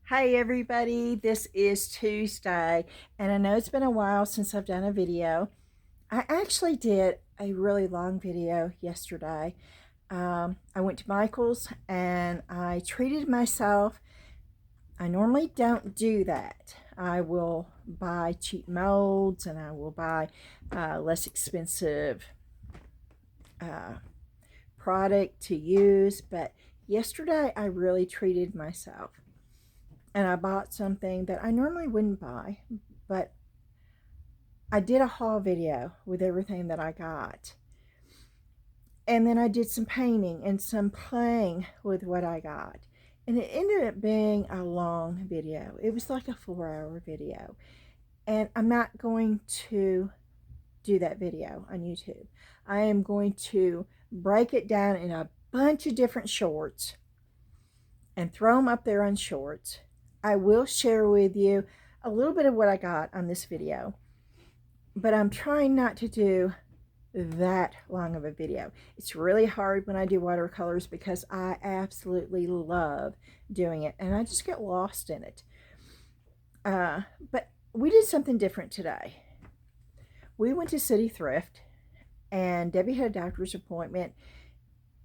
Hi everybody, this is Tuesday, and I know it's been a while since I've done a video. I actually did a really long video yesterday. I went to Michael's and I treated myself. I normally don't do that. I will buy cheap molds and I will buy less expensive product to use, but yesterday I really treated myself. And I bought something that I normally wouldn't buy, but I did a haul video with everything that I got. And then I did some painting and some playing with what I got. And it ended up being a long video. It was like a 4-hour video. And I'm not going to do that video on YouTube. I am going to break it down in a bunch of different shorts and throw them up there on shorts. I will share with you a little bit of what I got on this video, but I'm trying not to do that long of a video. It's really hard when I do watercolors because I absolutely love doing it and I just get lost in it. But we did something different today. We went to City Thrift and Debbie had a doctor's appointment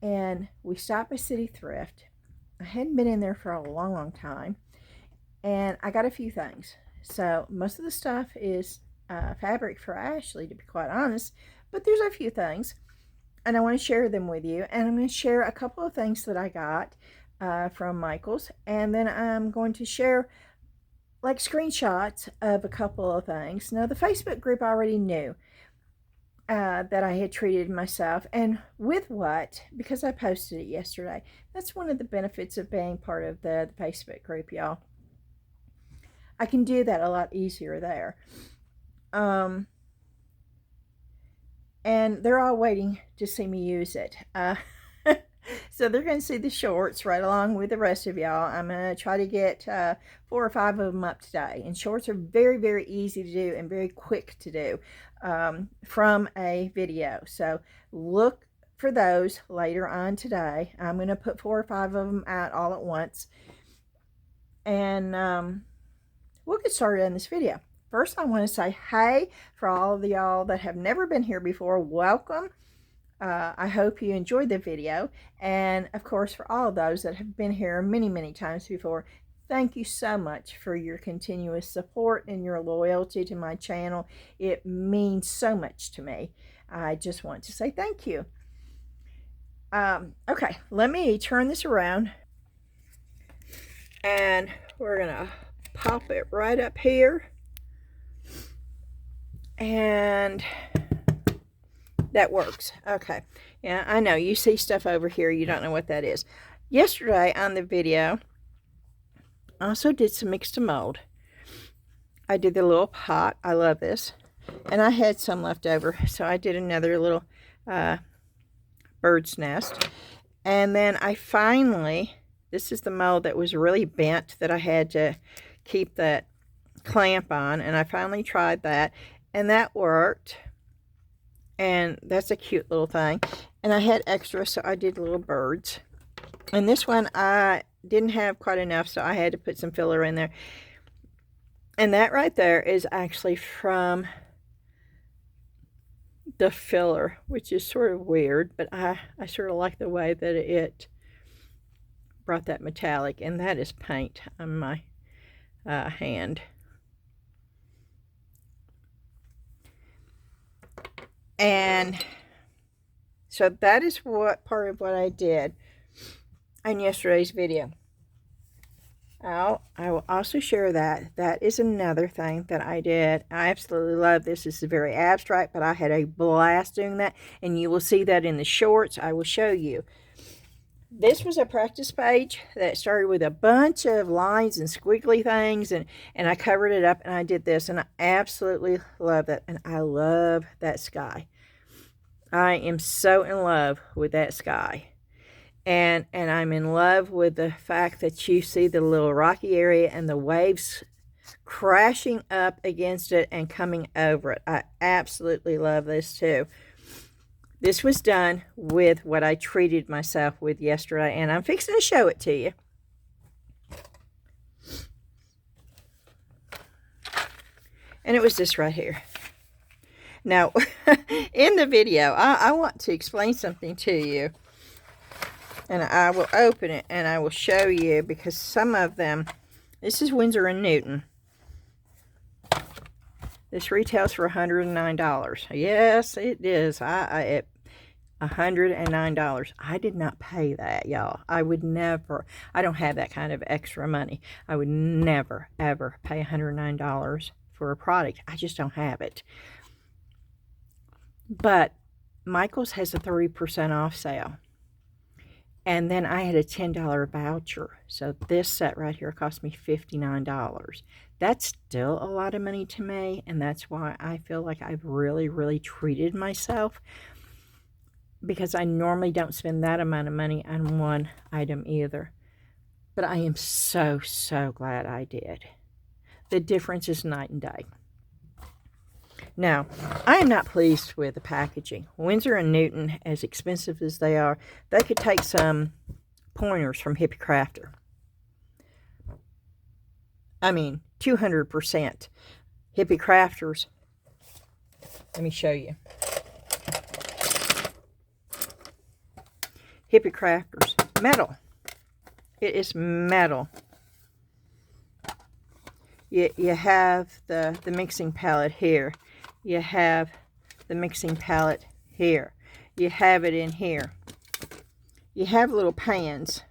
and we stopped by City Thrift. I hadn't been in there for a long time. And I got a few things. So most of the stuff is fabric for Ashley, to be quite honest. But there's a few things. And I want to share them with you. And I'm going to share a couple of things that I got from Michael's. And then I'm going to share like screenshots of a couple of things. Now the Facebook group already knew that I had treated myself. And with what? Because I posted it yesterday. That's one of the benefits of being part of the Facebook group, y'all. I can do that a lot easier there. And they're all waiting to see me use it. So they're going to see the shorts right along with the rest of y'all. I'm going to try to get 4 or 5 of them up today. And shorts are very easy to do and very quick to do from a video. So look for those later on today. I'm going to put 4 or 5 of them out all at once. And we'll get started on this video. First, I want to say hey for all of y'all that have never been here before. Welcome. I hope you enjoyed the video. And of course, for all of those that have been here many times before, thank you so much for your continuous support and your loyalty to my channel. It means so much to me. I just want to say thank you. Okay, let me turn this around. And we're going to pop it right up here, and that works. Okay, yeah, I know you see stuff over here, you don't know what that is. Yesterday on the video I also did some mix to mold. I did the little pot. I love this, and I had some left over, so I did another little bird's nest. And then I finally, this is the mold that was really bent that I had to keep that clamp on, and I finally tried that and that worked, and that's a cute little thing. And I had extra, so I did little birds. And this one I didn't have quite enough, so I had to put some filler in there. And that right there is actually from the filler, which is sort of weird, but I sort of like the way that it brought that metallic, and that is paint on my hand. And so that is what part of what I did in yesterday's video. I will also share that. That is another thing that I did. I absolutely love this. This is very abstract, but I had a blast doing that, and you will see that in the shorts. I will show you. This was a practice page that started with a bunch of lines and squiggly things, and I covered it up, and I did this, and I absolutely love that, and I love that sky. I am so in love with that sky, and I'm in love with the fact that you see the little rocky area and the waves crashing up against it and coming over it. I absolutely love this too. This was done with what I treated myself with yesterday, and I'm fixing to show it to you. And it was this right here. Now, in the video, I want to explain something to you. And I will open it and I will show you, because some of them, this is Winsor and Newton. This retails for $109. Yes, it is. $109. I did not pay that, y'all. I would never. I don't have that kind of extra money. I would never, ever pay $109 for a product. I just don't have it. But Michael's has a 30% off sale. And then I had a $10 voucher. So this set right here cost me $59. That's still a lot of money to me. And that's why I feel like I've really, really treated myself. Because I normally don't spend that amount of money on one item either. But I am so, so glad I did. The difference is night and day. Now, I am not pleased with the packaging. Winsor and Newton, as expensive as they are, they could take some pointers from Hippie Crafter. I mean, 200%. Hippie Crafters. Let me show you. Hippie Crafters. Metal. It is metal. You have the mixing palette here. You have the mixing palette here. You have it in here. You have little pans.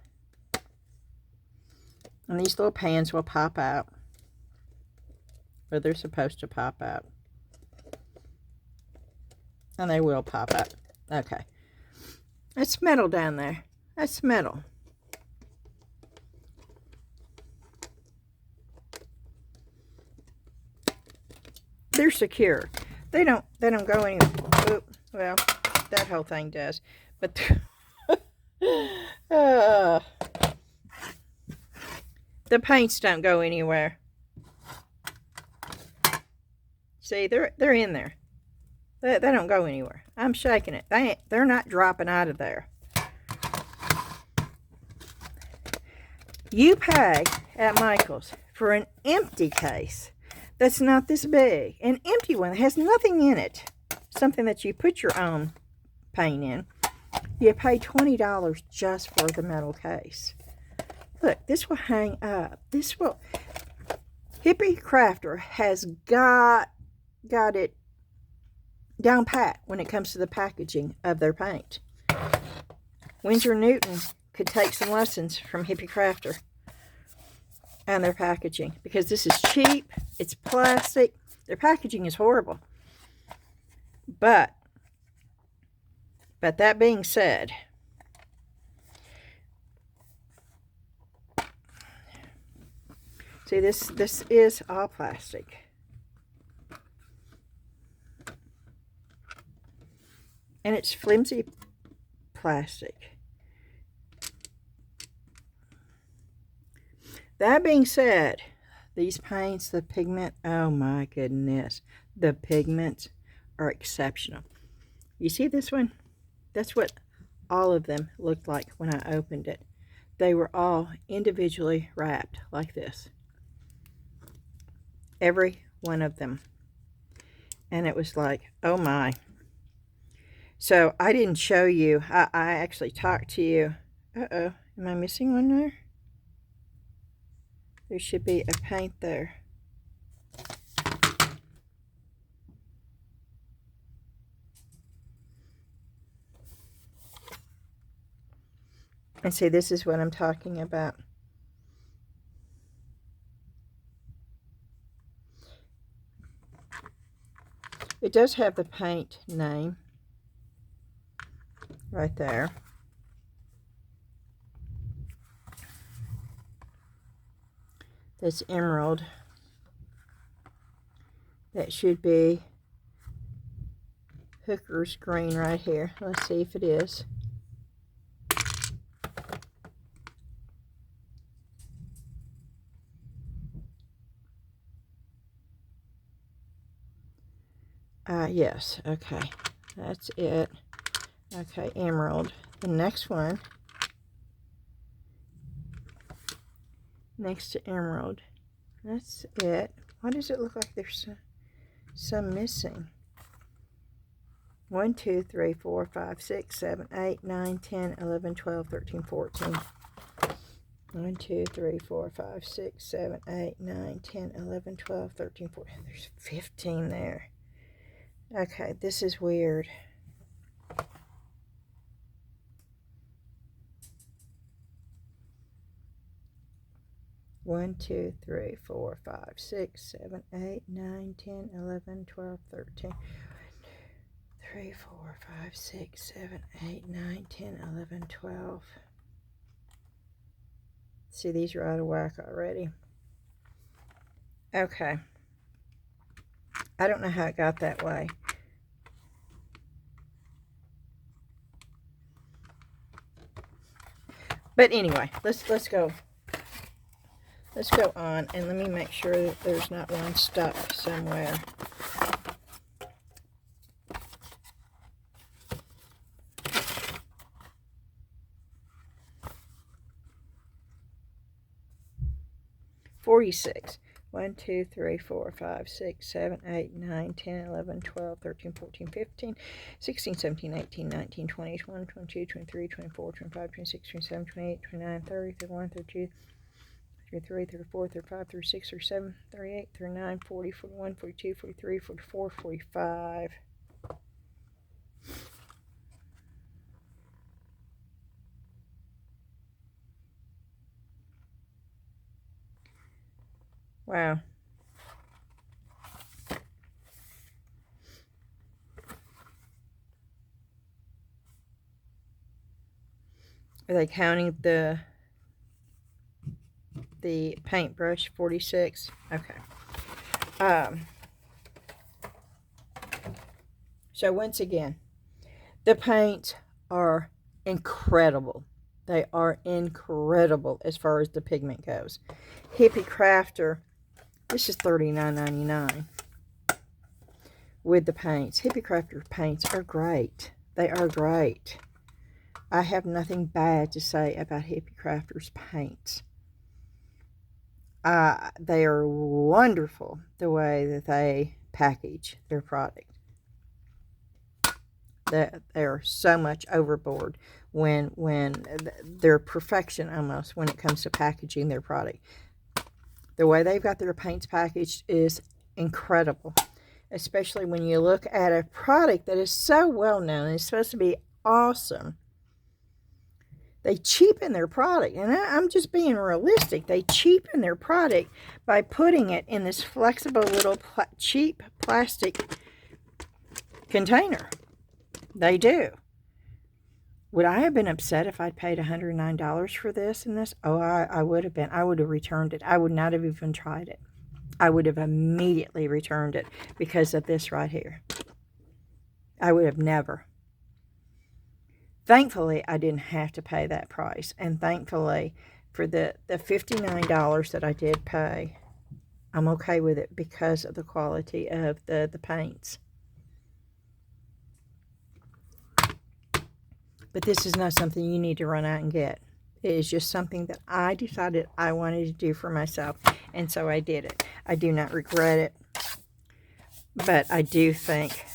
And these little pans will pop out. Or they're supposed to pop out. And they will pop out. Okay. That's metal down there. That's metal. They're secure. They don't go anywhere. Oh, well, that whole thing does. But the paints don't go anywhere. See, they're in there. They don't go anywhere. I'm shaking it. They're not dropping out of there. You pay at Michael's for an empty case that's not this big. An empty one that has nothing in it. Something that you put your own paint in. You pay $20 just for the metal case. Look, this will hang up. This will... Hippie Crafter has got it down pat when it comes to the packaging of their paint. Winsor and Newton could take some lessons from Hippie Crafter and their packaging, because this is cheap, it's plastic, their packaging is horrible. But that being said, see, this is all plastic. And it's flimsy plastic. That being said, these paints, the pigment, oh my goodness. The pigments are exceptional. You see this one? That's what all of them looked like when I opened it. They were all individually wrapped like this. Every one of them. And it was like, oh my. So I didn't show you. I actually talked to you. Uh-oh. Am I missing one there? There should be a paint there. And see, this is what I'm talking about. It does have the paint name right there. That's emerald. That should be Hooker's green right here. Let's see if it is. Yes, okay. That's it. Okay, emerald. The next one, next to emerald. That's it. Why does it look like there's some missing. 1, 2, 3, 4, 5, 6, 7, 8, 9, 10, 11, 12, 13, 14. 1, 2, 3, 4, 5, 6, 7, 8, 9, 10, 11, 12, 13, 14. There's 15 there. Okay, this is weird. One, 2, 3, 4, 5, 6, 7, 8, 9, 10, 11, 12, 13. 3, 4, 5, 6, 7, 8, 9, 10, 11, 12. See, these are out of whack already. Okay. I don't know how it got that way. But anyway, let's go. Let's go on, and let me make sure that there's not one stuck somewhere. $46. 1, 2, 3, 4, 5, 6, 7, 8, 9, 10, 11, 12, 13, 14, 15, 16, 17, 18, 19, 20, 21, 22, 23, 24, 25, 26, 27, 28, 29, 30, 31, 32, 33, 34, 35, 36, 37, 38, 39, 40, 41, 42, 43, 44, 45. Wow. Are they counting the paintbrush? 46. Okay. So once again, the paints are incredible. They are incredible as far as the pigment goes. Hippie Crafter, this is $39.99 with the paints. Hippie Crafter paints are great. They are great. I have nothing bad to say about Hippie Crafter's paints. They are wonderful the way that they package their product. They're so much overboard when they're perfection almost when it comes to packaging their product. The way they've got their paints packaged is incredible, especially when you look at a product that is so well known and is supposed to be awesome. They cheapen their product, and I'm just being realistic. They cheapen their product by putting it in this flexible little cheap plastic container. They do. Would I have been upset if I'd paid $109 for this and this? Oh, I would have been. I would have returned it. I would not have even tried it. I would have immediately returned it because of this right here. I would have never. Thankfully, I didn't have to pay that price. And thankfully, for the $59 that I did pay, I'm okay with it because of the quality of the paints. But this is not something you need to run out and get. It is just something that I decided I wanted to do for myself. And so I did it. I do not regret it. But I do think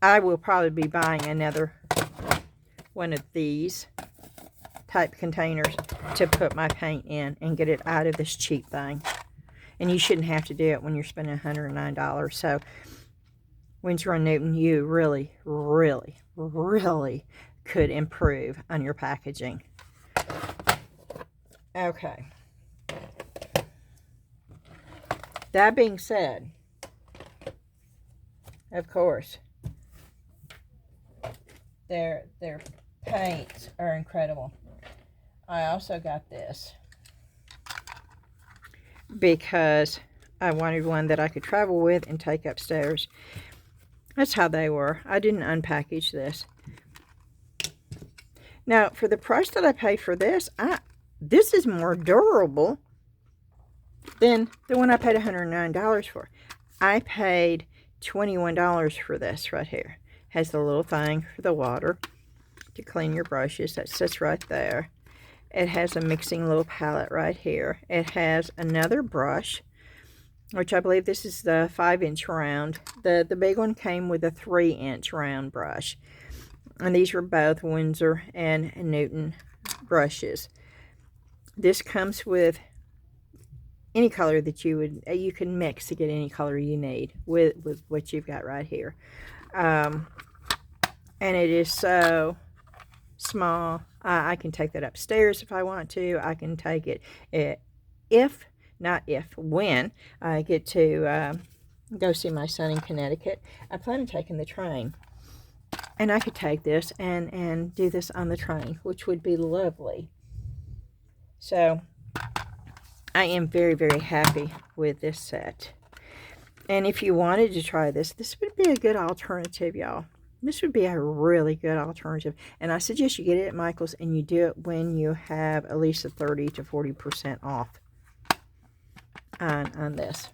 I will probably be buying another one of these type containers to put my paint in and get it out of this cheap thing. And you shouldn't have to do it when you're spending $109. So Winsor and Newton, you really, really, really could improve on your packaging. Okay. That being said, of course, their paints are incredible. I also got this because I wanted one that I could travel with and take upstairs. That's how they were. I didn't unpackage this. Now, for the price that I paid for this, this is more durable than the one I paid $109 for. I paid $21 for this right here. Has the little thing for the water to clean your brushes. That sits right there. It has a mixing little palette right here. It has another brush. which I believe this is the 5-inch round. The big one came with a 3-inch round brush. And these were both Winsor and Newton brushes. This comes with any color that you can mix to get any color you need with what you've got right here. And it is so small. I can take that upstairs if I want to. I can take it when I get to go see my son in Connecticut. I plan on taking the train. And I could take this and do this on the train, which would be lovely. So, I am very, very happy with this set. And if you wanted to try this, this would be a good alternative, y'all. This would be a really good alternative. And I suggest you get it at Michael's and you do it when you have at least a 30 to 40% off on this.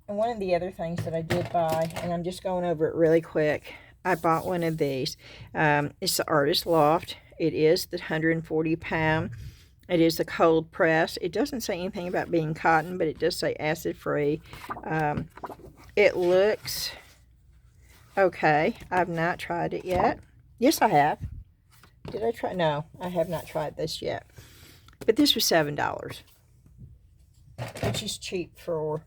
And one of the other things that I did buy, and I'm just going over it really quick, I bought one of these. It's the Artist Loft. It is the 140 pound. It is the cold press. It doesn't say anything about being cotton, but it does say acid free. It looks okay. I've not tried it yet. Yes, I have. Did I try? No, I have not tried this yet. But this was $7, which is cheap for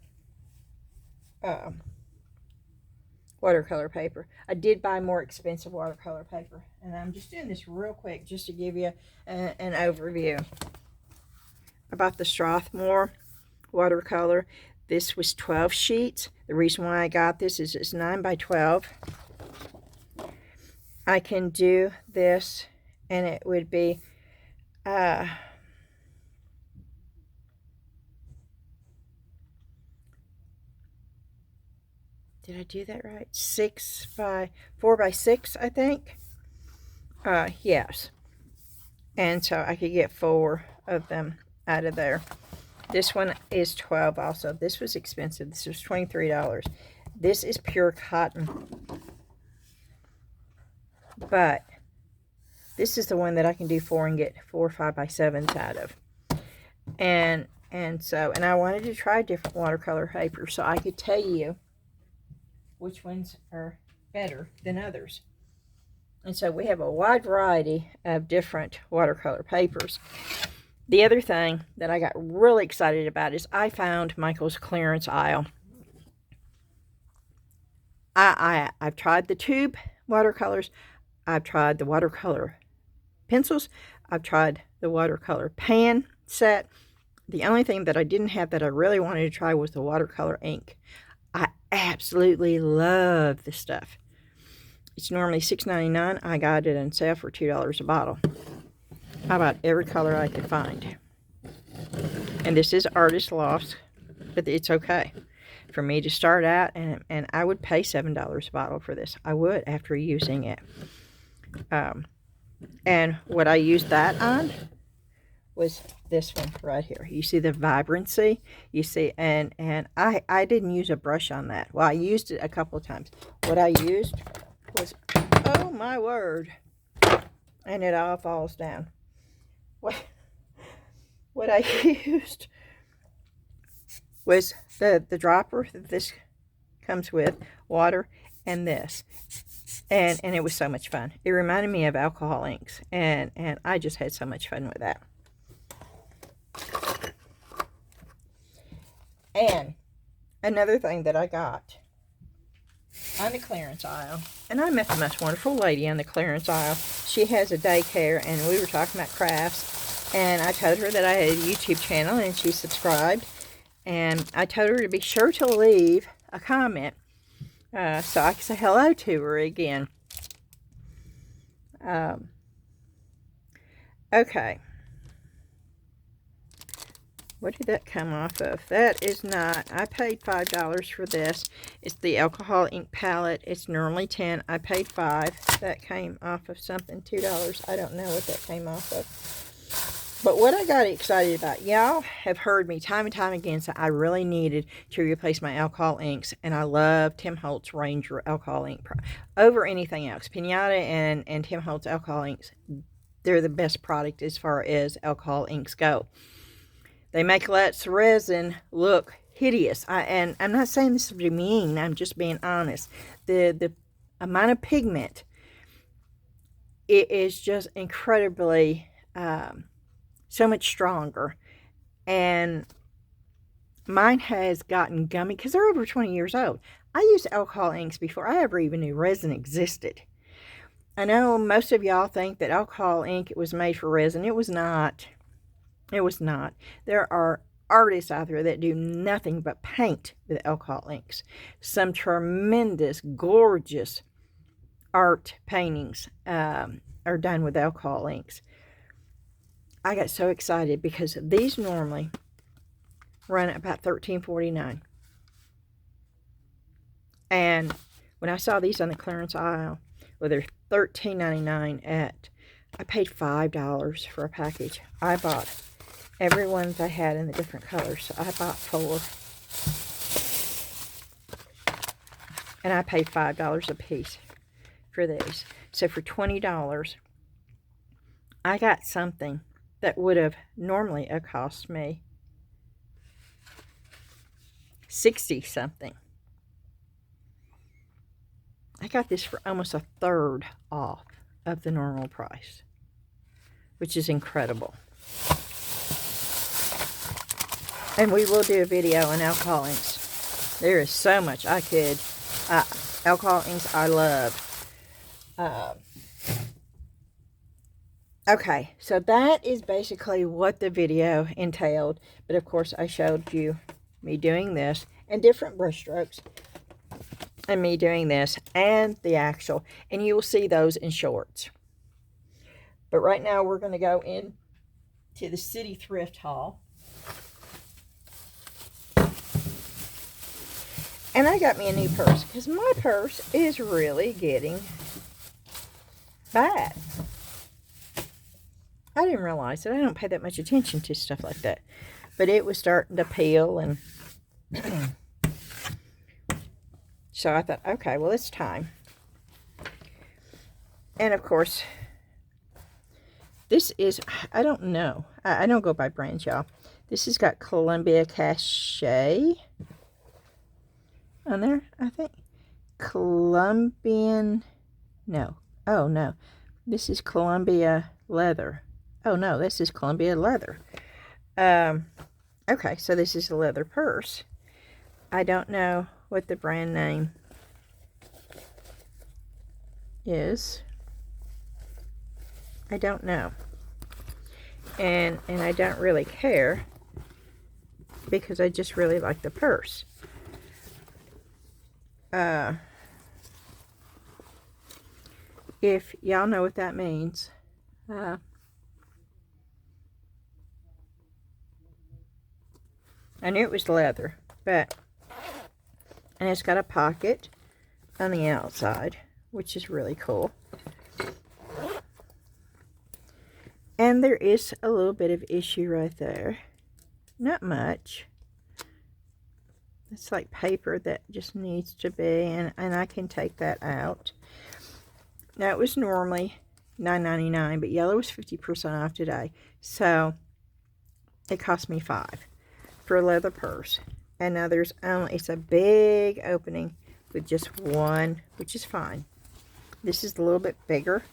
watercolor paper. I did buy more expensive watercolor paper, and I'm just doing this real quick just to give you an overview. I bought the Strathmore watercolor. This was 12 sheets. The reason why I got this is it's 9 by 12. I can do this, and it would be did I do that right? 4 by 6, I think. Yes. And so I could get 4 of them out of there. This one is 12 also. This was expensive. This was $23. This is pure cotton. But this is the one that I can do 4 and get 4 5 by 7s out of. And I wanted to try different watercolor paper so I could tell you which ones are better than others. And so we have a wide variety of different watercolor papers. The other thing that I got really excited about is I found Michael's clearance aisle. I've tried the tube watercolors. I've tried the watercolor pencils. I've tried the watercolor pan set. The only thing that I didn't have that I really wanted to try was the watercolor ink. I absolutely love this stuff. It's normally $6.99. I got it on sale for $2 a bottle. I bought every color I could find. And this is Artist Loft, but it's okay for me to start out, and I would pay $7 a bottle for this. I would after using it. And what I used that on was this one right here. You see the vibrancy? You see, and I didn't use a brush on that. Well, I used it a couple of times. What I used was, oh my word, and it all falls down. What I used was the dropper that this comes with, water, and this. And it was so much fun. It reminded me of alcohol inks, and I just had so much fun with that. And another thing that I got on the clearance aisle, and I met the most wonderful lady on the clearance aisle. She has a daycare, and we were talking about crafts, and I told her that I had a YouTube channel, and she subscribed, and I told her to be sure to leave a comment so I could say hello to her again. Okay. What did that come off of? That is not, I paid $5 for this. It's the alcohol ink palette. It's normally $10. I paid $5. That came off of something, $2. I don't know what that came off of. But what I got excited about, y'all have heard me time and time again say I really needed to replace my alcohol inks. And I love Tim Holtz Ranger alcohol ink over anything else. Pinata and Tim Holtz alcohol inks, they're the best product as far as alcohol inks go. They make Let's Resin look hideous. And I'm not saying this to be mean. I'm just being honest. The amount of pigment, it is just incredibly so much stronger. And mine has gotten gummy because they're over 20 years old. I used alcohol inks before I ever even knew resin existed. I know most of y'all think that alcohol ink was made for resin. It was not. It was not. There are artists out there that do nothing but paint with alcohol inks. Some tremendous, gorgeous art paintings are done with alcohol inks. I got so excited because these normally run about $13.49. And when I saw these on the clearance aisle, well, they're $13.99 at, I paid $5 for a package. I bought every one they had in the different colors. So I bought 4. And I paid $5 a piece for these. So for $20, I got something that would have normally cost me 60 something. I got this for almost a third off of the normal price, which is incredible. And we will do a video on alcohol inks. There is so much I could. Alcohol inks I love. Okay, so that is basically what the video entailed. But of course, I showed you me doing this and different brush strokes. And me doing this and the actual. And you will see those in shorts. But right now we're going to go in to the City Thrift Haul. And I got me a new purse because my purse is really getting bad. I didn't realize that. I don't pay that much attention to stuff like that. But it was starting to peel and so I thought, okay, well, it's time. And of course, this is, I don't know. I don't go by brands, y'all. This has got Columbia Cachet on there, I think. Colombian, no. Oh, no. This is Columbia Leather. Oh, no, this is Columbia Leather. Okay, so this is a leather purse. I don't know what the brand name is. I don't know. And I don't really care because I just really like the purse. If y'all know what that means, I knew it was leather, but, and it's got a pocket on the outside, which is really cool. And there is a little bit of issue right there. Not much. It's like paper that just needs to be, and I can take that out. Now, it was normally $9.99, but yellow was 50% off today. So, it cost me $5 for a leather purse. And now there's only, it's a big opening with just one, which is fine. This is a little bit bigger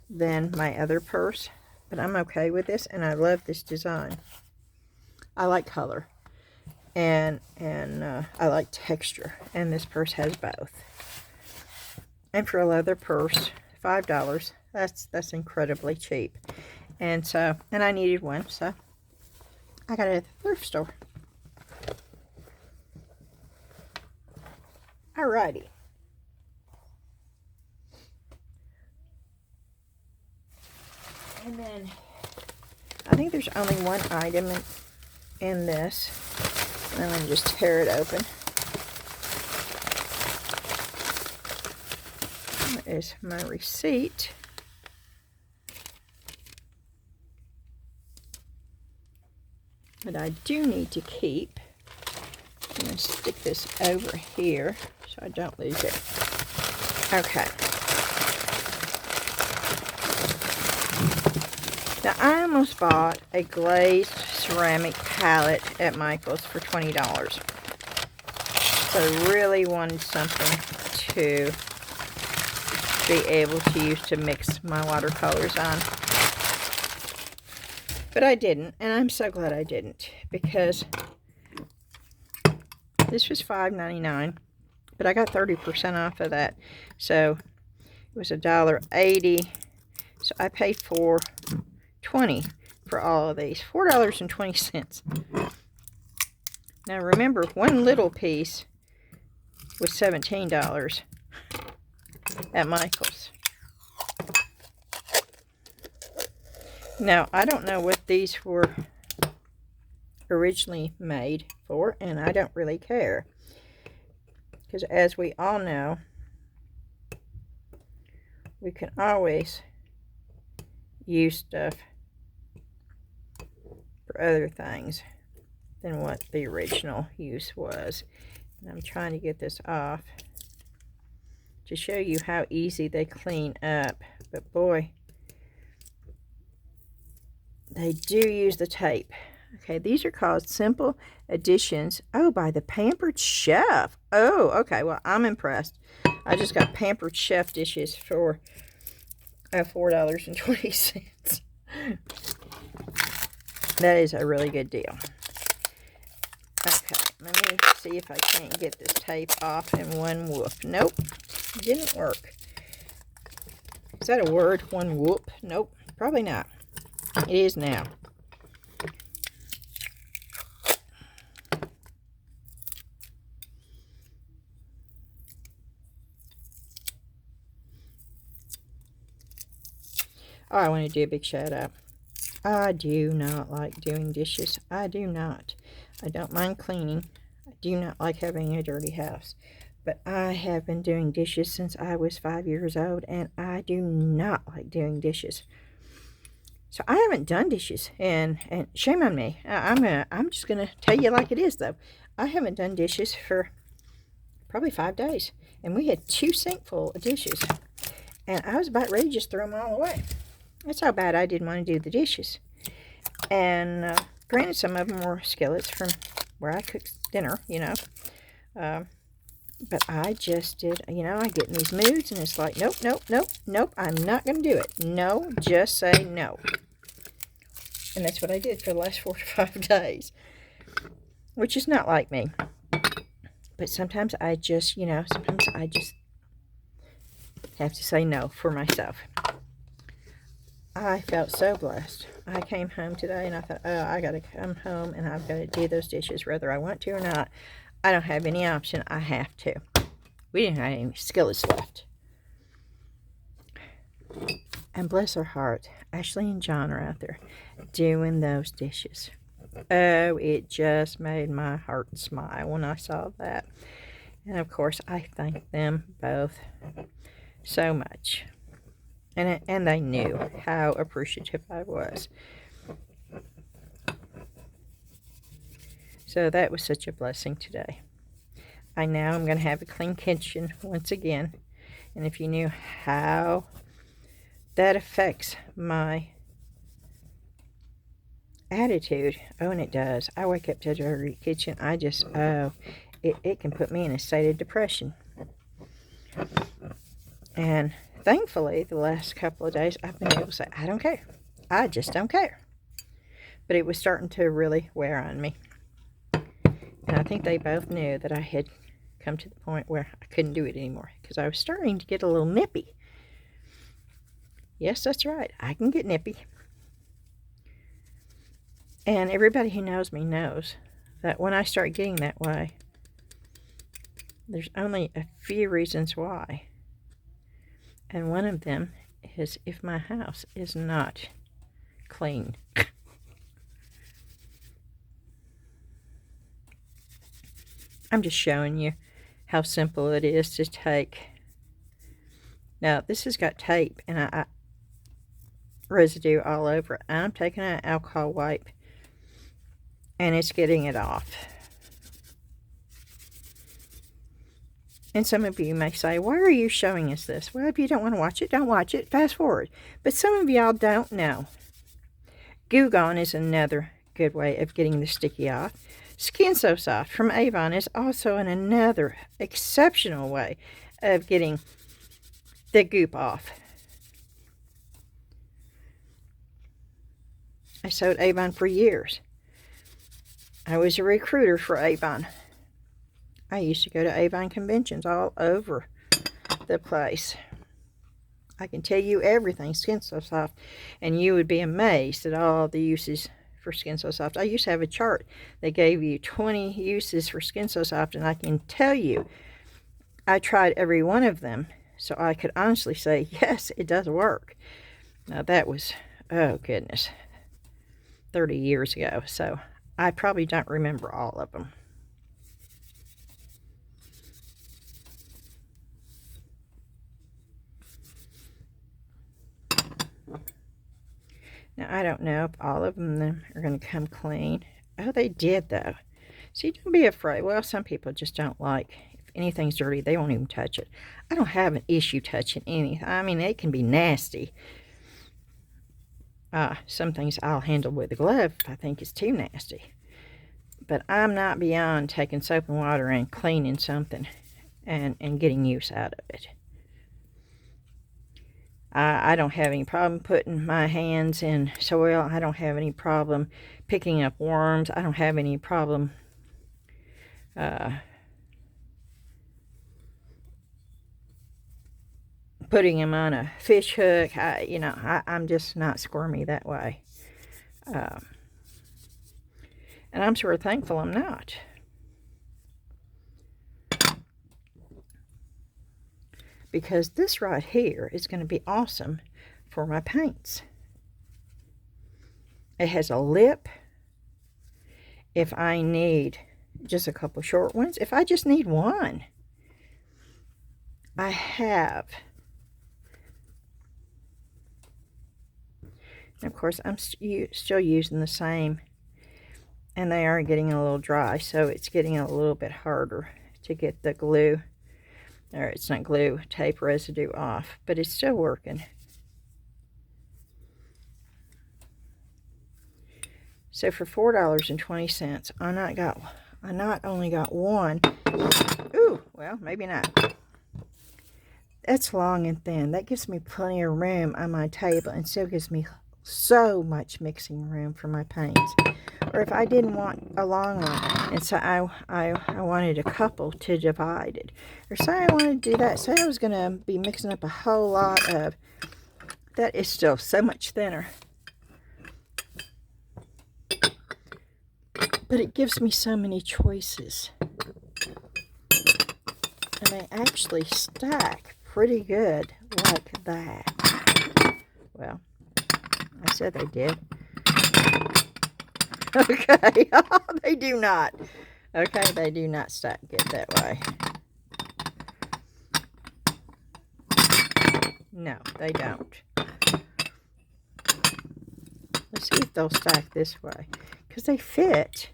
than my other purse, but I'm okay with this, and I love this design. I like color, and I like texture, and this purse has both. And for a leather purse, $5, that's incredibly cheap. And so, and I needed one, so I got it at the thrift store. Alrighty. And then I think there's only one item in this. I'm going to just tear it open. That is my receipt. That I do need to keep. I'm going to stick this over here so I don't lose it. Okay. Now, I almost bought a glazed ceramic palette at Michael's for $20. So I really wanted something to be able to use to mix my watercolors on. But I didn't, and I'm so glad I didn't, because this was $5.99, but I got 30% off of that. So it was $1.80. So I paid $4.20 for all of these. $4.20. Now remember, one little piece was $17 at Michael's. Now, I don't know what these were originally made for, and I don't really care. Because as we all know, we can always use stuff for other things than what the original use was. And I'm trying to get this off to show you how easy they clean up. But boy, they do use the tape. Okay, these are called Simple Additions. Oh, by the Pampered Chef. Oh, okay, well, I'm impressed. I just got Pampered Chef dishes for $4.20. That is a really good deal. Okay, let me see if I can't get this tape off in one whoop. Nope, didn't work. Is that a word? One whoop? Nope, probably not. It is now. Oh, I want to do a big shout out. I do not like doing dishes. I do not. I don't mind cleaning. I do not like having a dirty house. But I have been doing dishes since I was 5 years old, and I do not like doing dishes. So I haven't done dishes, and shame on me. I'm just gonna tell you like it is, though. I haven't done dishes for probably 5 days, and we had 2 sinks full of dishes, and I was about ready to just throw them all away. That's how bad I didn't want to do the dishes. And granted, some of them were skillets from where I cooked dinner, you know. But I just did, you know, I get in these moods, and it's like, nope, nope, nope, nope, I'm not going to do it. No, just say no. And that's what I did for the last 4 to 5 days. Which is not like me. But sometimes I just, you know, sometimes I just have to say no for myself. I felt so blessed. I came home today and I thought, oh, I got to come home and I've got to do those dishes whether I want to or not. I don't have any option. I have to. We didn't have any skillets left. And bless her heart, Ashley and John are out there doing those dishes. Oh, it just made my heart smile when I saw that. And of course, I thank them both so much. And they knew how appreciative I was. So that was such a blessing today. I know I'm going to have a clean kitchen once again. And if you knew how that affects my attitude. Oh, and it does. I wake up to a dirty kitchen. I just, it can put me in a state of depression. And thankfully, the last couple of days, I've been able to say, I don't care. I just don't care. But it was starting to really wear on me. And I think they both knew that I had come to the point where I couldn't do it anymore. Because I was starting to get a little nippy. Yes, that's right. I can get nippy. And everybody who knows me knows that when I start getting that way, there's only a few reasons why. And one of them is if my house is not clean. I'm just showing you how simple it is to take. Now, this has got tape and I residue all over it. I'm taking an alcohol wipe and it's getting it off. And some of you may say, why are you showing us this? Well, if you don't want to watch it, don't watch it. Fast forward. But some of y'all don't know. Goo Gone is another good way of getting the sticky off. Skin So Soft from Avon is also another exceptional way of getting the goop off. I sewed Avon for years. I was a recruiter for Avon. I used to go to Avon conventions all over the place. I can tell you everything Skin So Soft, and you would be amazed at all the uses for Skin So Soft. I used to have a chart that gave you 20 uses for Skin So Soft, and I can tell you I tried every one of them, so I could honestly say, yes, it does work. Now that was, oh goodness, 30 years ago, so I probably don't remember all of them. Now, I don't know if all of them are going to come clean. Oh, they did, though. See, don't be afraid. Well, some people just don't like, if anything's dirty, they won't even touch it. I don't have an issue touching anything. I mean, it can be nasty. Some things I'll handle with a glove if I think it's too nasty. But I'm not beyond taking soap and water and cleaning something and getting use out of it. I don't have any problem putting my hands in soil. I don't have any problem picking up worms. I don't have any problem putting them on a fish hook. I'm just not squirmy that way. And I'm sort of thankful I'm not. Because this right here is going to be awesome for my paints. It has a lip if I need just a couple short ones. If I just need one, I have. And of course, I'm still using the same, and they are getting a little dry, so it's getting a little bit harder to get the glue, or it's not glue, tape residue off, but it's still working. So for $4.20, I not only got one, ooh, well, maybe not. That's long and thin. That gives me plenty of room on my table, and still gives me so much mixing room for my paints. Or if I didn't want a long one, and so I wanted a couple to divide it, or say I wanted to do that, say I was going to be mixing up a whole lot of, that is still so much thinner. But it gives me so many choices. And they actually stack pretty good like that. Well, I said they did. Okay, they do not. Okay, they do not stack good that way. No, they don't. Let's see if they'll stack this way, because they fit.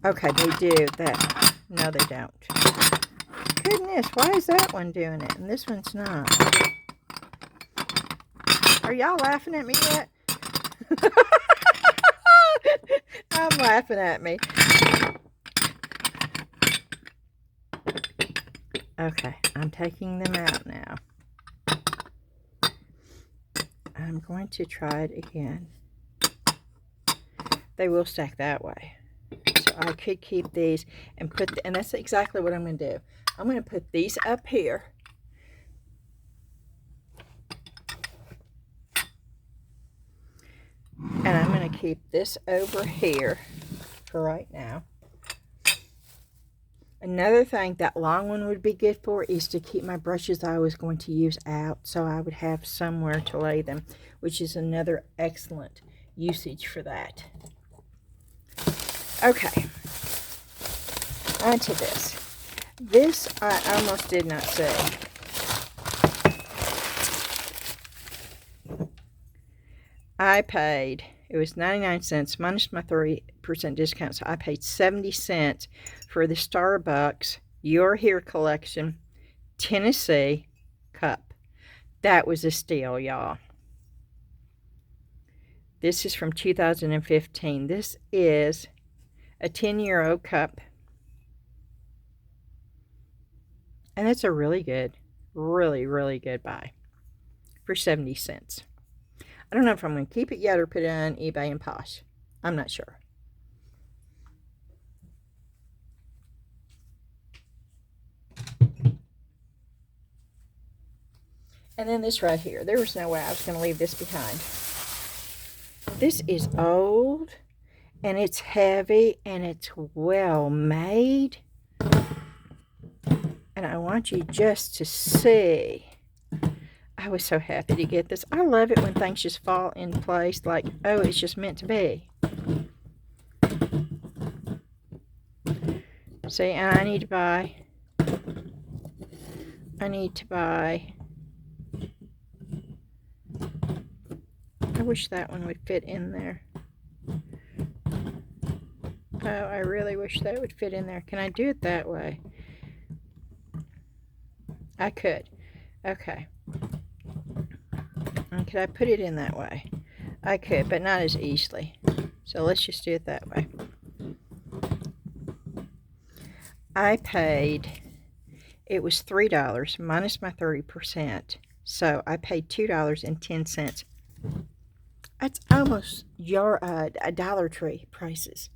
Okay, they do that. No, they don't. Goodness, why is that one doing it and this one's not? Are y'all laughing at me yet? I'm laughing at me. Okay, I'm taking them out now. I'm going to try it again. They will stack that way. So I could keep these and put, and that's exactly what I'm going to do. I'm going to put these up here. And I'm going to keep this over here for right now. Another thing that long one would be good for is to keep my brushes I was going to use out, so I would have somewhere to lay them, which is another excellent usage for that. Okay, on to this. This I almost did not say. I paid, it was 99 cents minus my 30% discount, so I paid 70 cents for the Starbucks Your Here Collection Tennessee cup. That was a steal, y'all. This is from 2015. This is a 10-euro cup. And it's a really good, really good buy for 70 cents. I don't know if I'm going to keep it yet or put it on eBay and Posh. I'm not sure. And then this right here. There was no way I was going to leave this behind. This is old, and it's heavy, and it's well made. And I want you just to see. I was so happy to get this. I love it when things just fall in place like, oh, it's just meant to be. See, and I need to buy. I wish that one would fit in there. Oh, I really wish that would fit in there. Can I do it that way? I could. Okay. And could I put it in that way? I could, but not as easily. So let's just do it that way. I paid, it was $3 minus my 30%. So I paid $2.10. That's almost your Dollar Tree prices.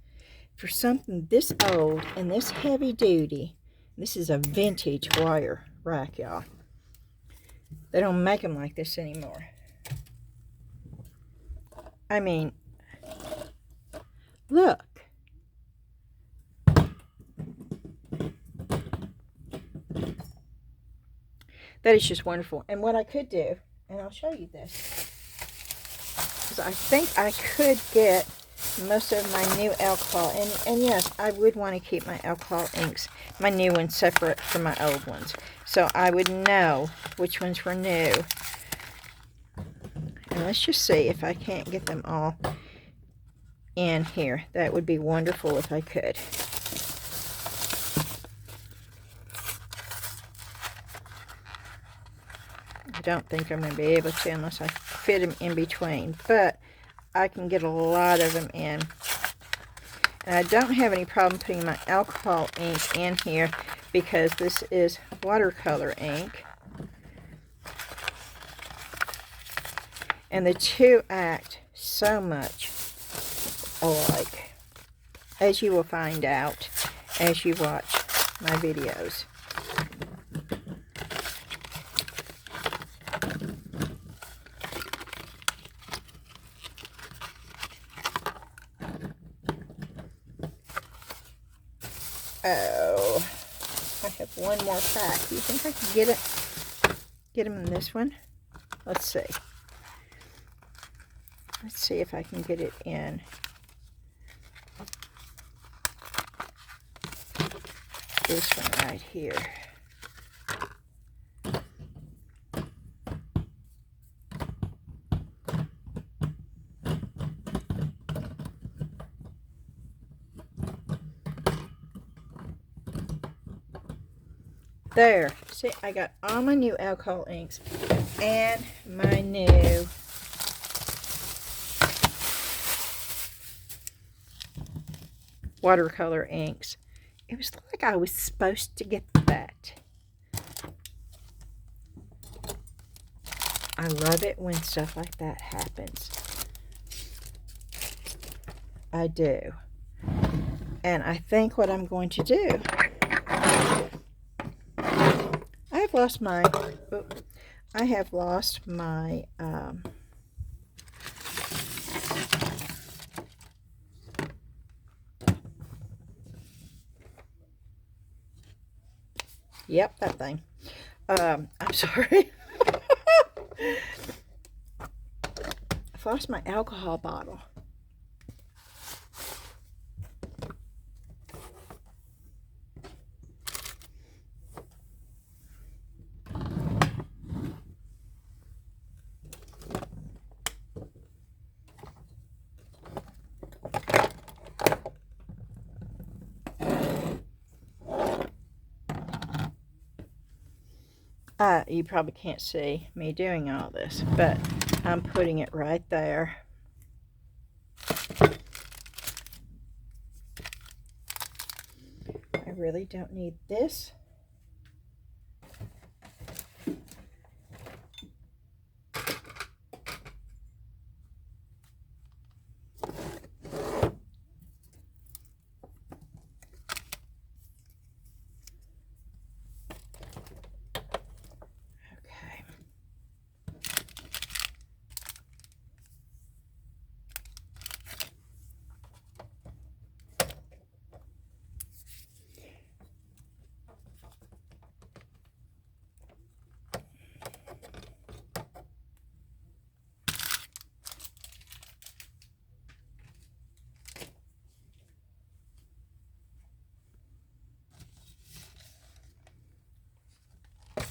For something this old and this heavy duty. This is a vintage wire rack, y'all. They don't make them like this anymore. I mean, look. That is just wonderful. And what I could do, and I'll show you this, is I think I could get most of my new alcohol. And yes, I would want to keep my alcohol inks, my new ones, separate from my old ones. So I would know which ones were new. And let's just see if I can't get them all in here. That would be wonderful if I could. I don't think I'm going to be able to unless I fit them in between. But I can get a lot of them in. And I don't have any problem putting my alcohol ink in here because this is watercolor ink. And the two act so much alike, as you will find out as you watch my videos. Oh, I have one more pack. Do you think I can get them in this one? Let's see. Let's see if I can get it in. This one right here. There. See, I got all my new alcohol inks and my new watercolor inks. It was like I was supposed to get that. I love it when stuff like that happens. I do. And I think what I'm going to do, I have lost my yep, that thing. I'm sorry. I've lost my alcohol bottle. You probably can't see me doing all this, but I'm putting it right there. I really don't need this.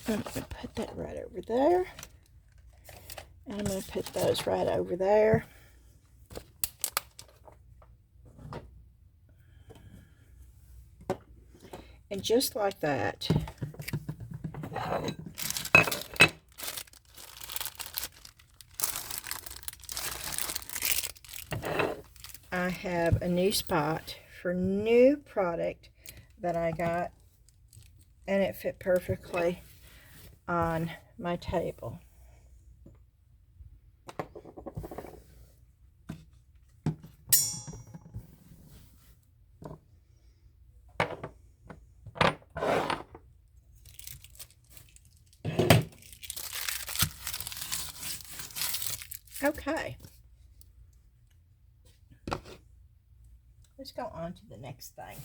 I'm going to put that right over there. And I'm going to put those right over there. And just like that, I have a new spot for new product that I got, and it fit perfectly on my table. Okay. Let's go on to the next thing.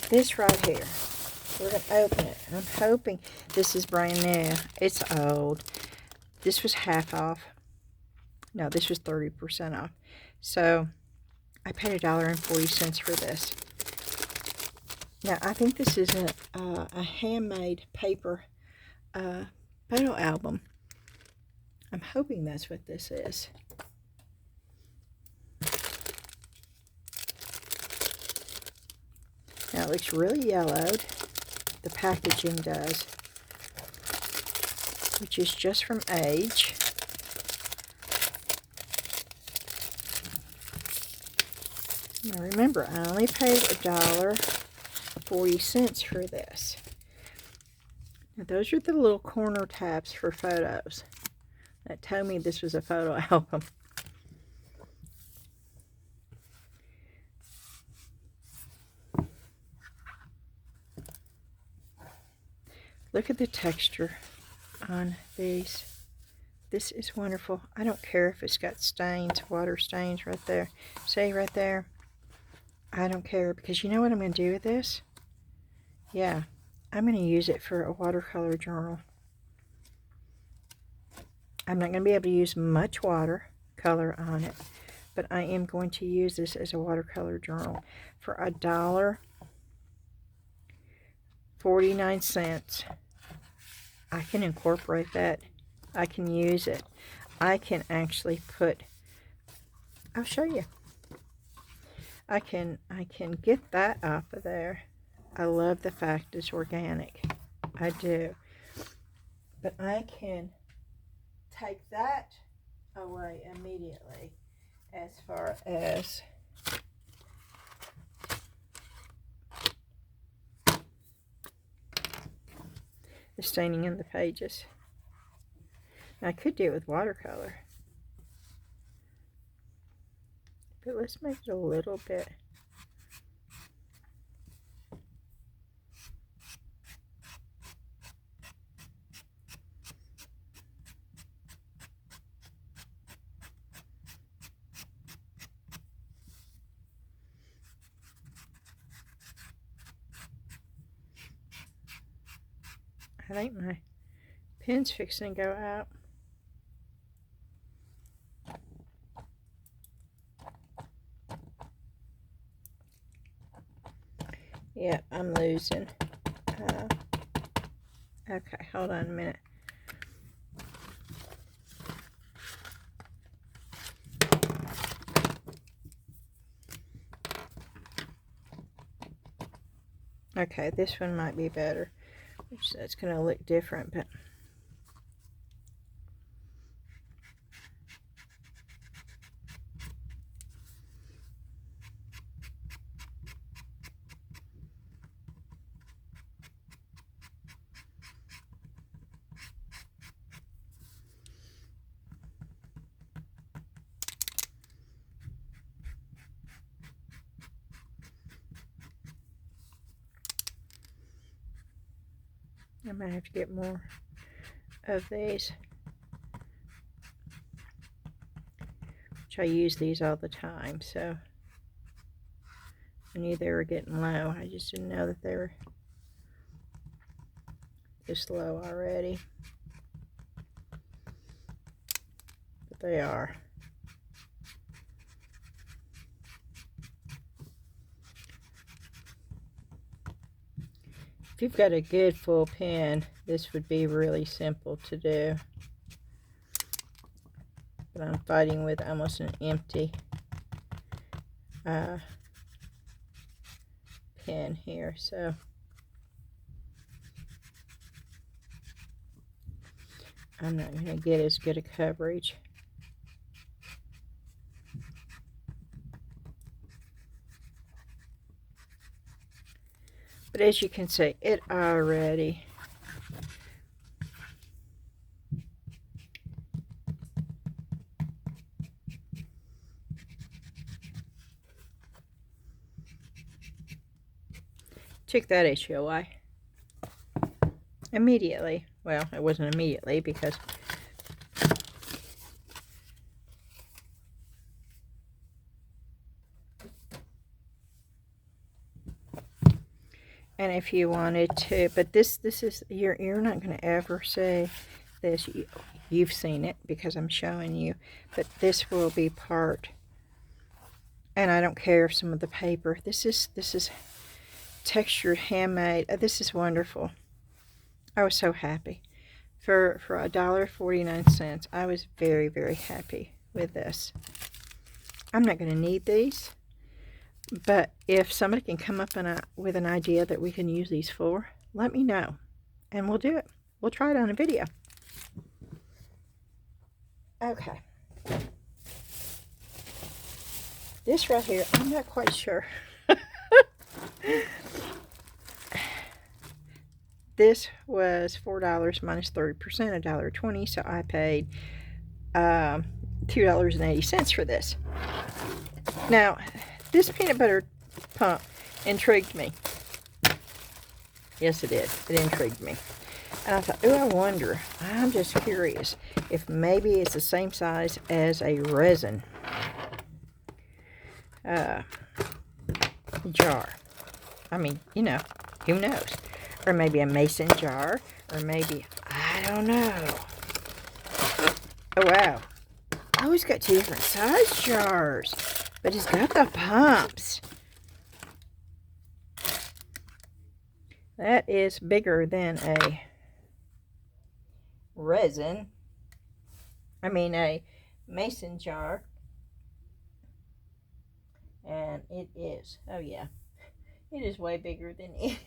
This right here. We're going to open it. I'm hoping this is brand new. It's old. This was half off. No, this was 30% off. So I paid $1.40 for this. Now, I think this is a handmade paper photo album. I'm hoping that's what this is. Now, it looks really yellowed. The packaging does. Which is just from age. Now, remember, I only paid $1.40 for this. Now, those are the little corner tabs for photos. That told me this was a photo album. Look at the texture on these. This is wonderful. I don't care if it's got stains, water stains right there. See right there? I don't care, because you know what I'm going to do with this? Yeah, I'm going to use it for a watercolor journal. I'm not going to be able to use much watercolor on it, but I am going to use this as a watercolor journal for $1.49. I can incorporate that. I can use it. I can actually put, I'll show you. I can get that off of there. I love the fact it's organic. I do. But I can take that away immediately as far as the staining in the pages. Now, I could do it with watercolor, but let's make it a little bit. I think my pen's fixing to go out. Yep, I'm losing. Okay, hold on a minute. Okay, this one might be better. That's going to look different, but I might have to get more of these. Which I use these all the time, so I knew they were getting low. I just didn't know that they were this low already. But they are. If you've got a good full pen, this would be really simple to do. But I'm fighting with almost an empty pen here, so I'm not going to get as good a coverage. But as you can see, it already took that issue away. Immediately. Well, it wasn't immediately because and if you wanted to, but this is, you're not going to ever see this. You've seen it because I'm showing you, but this will be part, and I don't care if some of the paper, this is textured, handmade. This is wonderful. I was so happy. For $1.49, I was very, very happy with this. I'm not going to need these, but if somebody can come up with an idea that we can use these for, let me know, and we'll do it. We'll try it on a video. Okay. This right here, I'm not quite sure. This was $4 minus 30%, $1.20, so I paid $2.80 for this. Now, this peanut butter pump intrigued me. Yes, it did. It intrigued me. And I thought, oh, I wonder, I'm just curious if maybe it's the same size as a resin jar. I mean, you know, who knows? Or maybe a mason jar, or maybe, I don't know. Oh, wow. Oh, he's got 2 different size jars, but he's got the pumps. That is bigger than a resin. I mean, a mason jar. And it is, oh yeah, it is way bigger than it.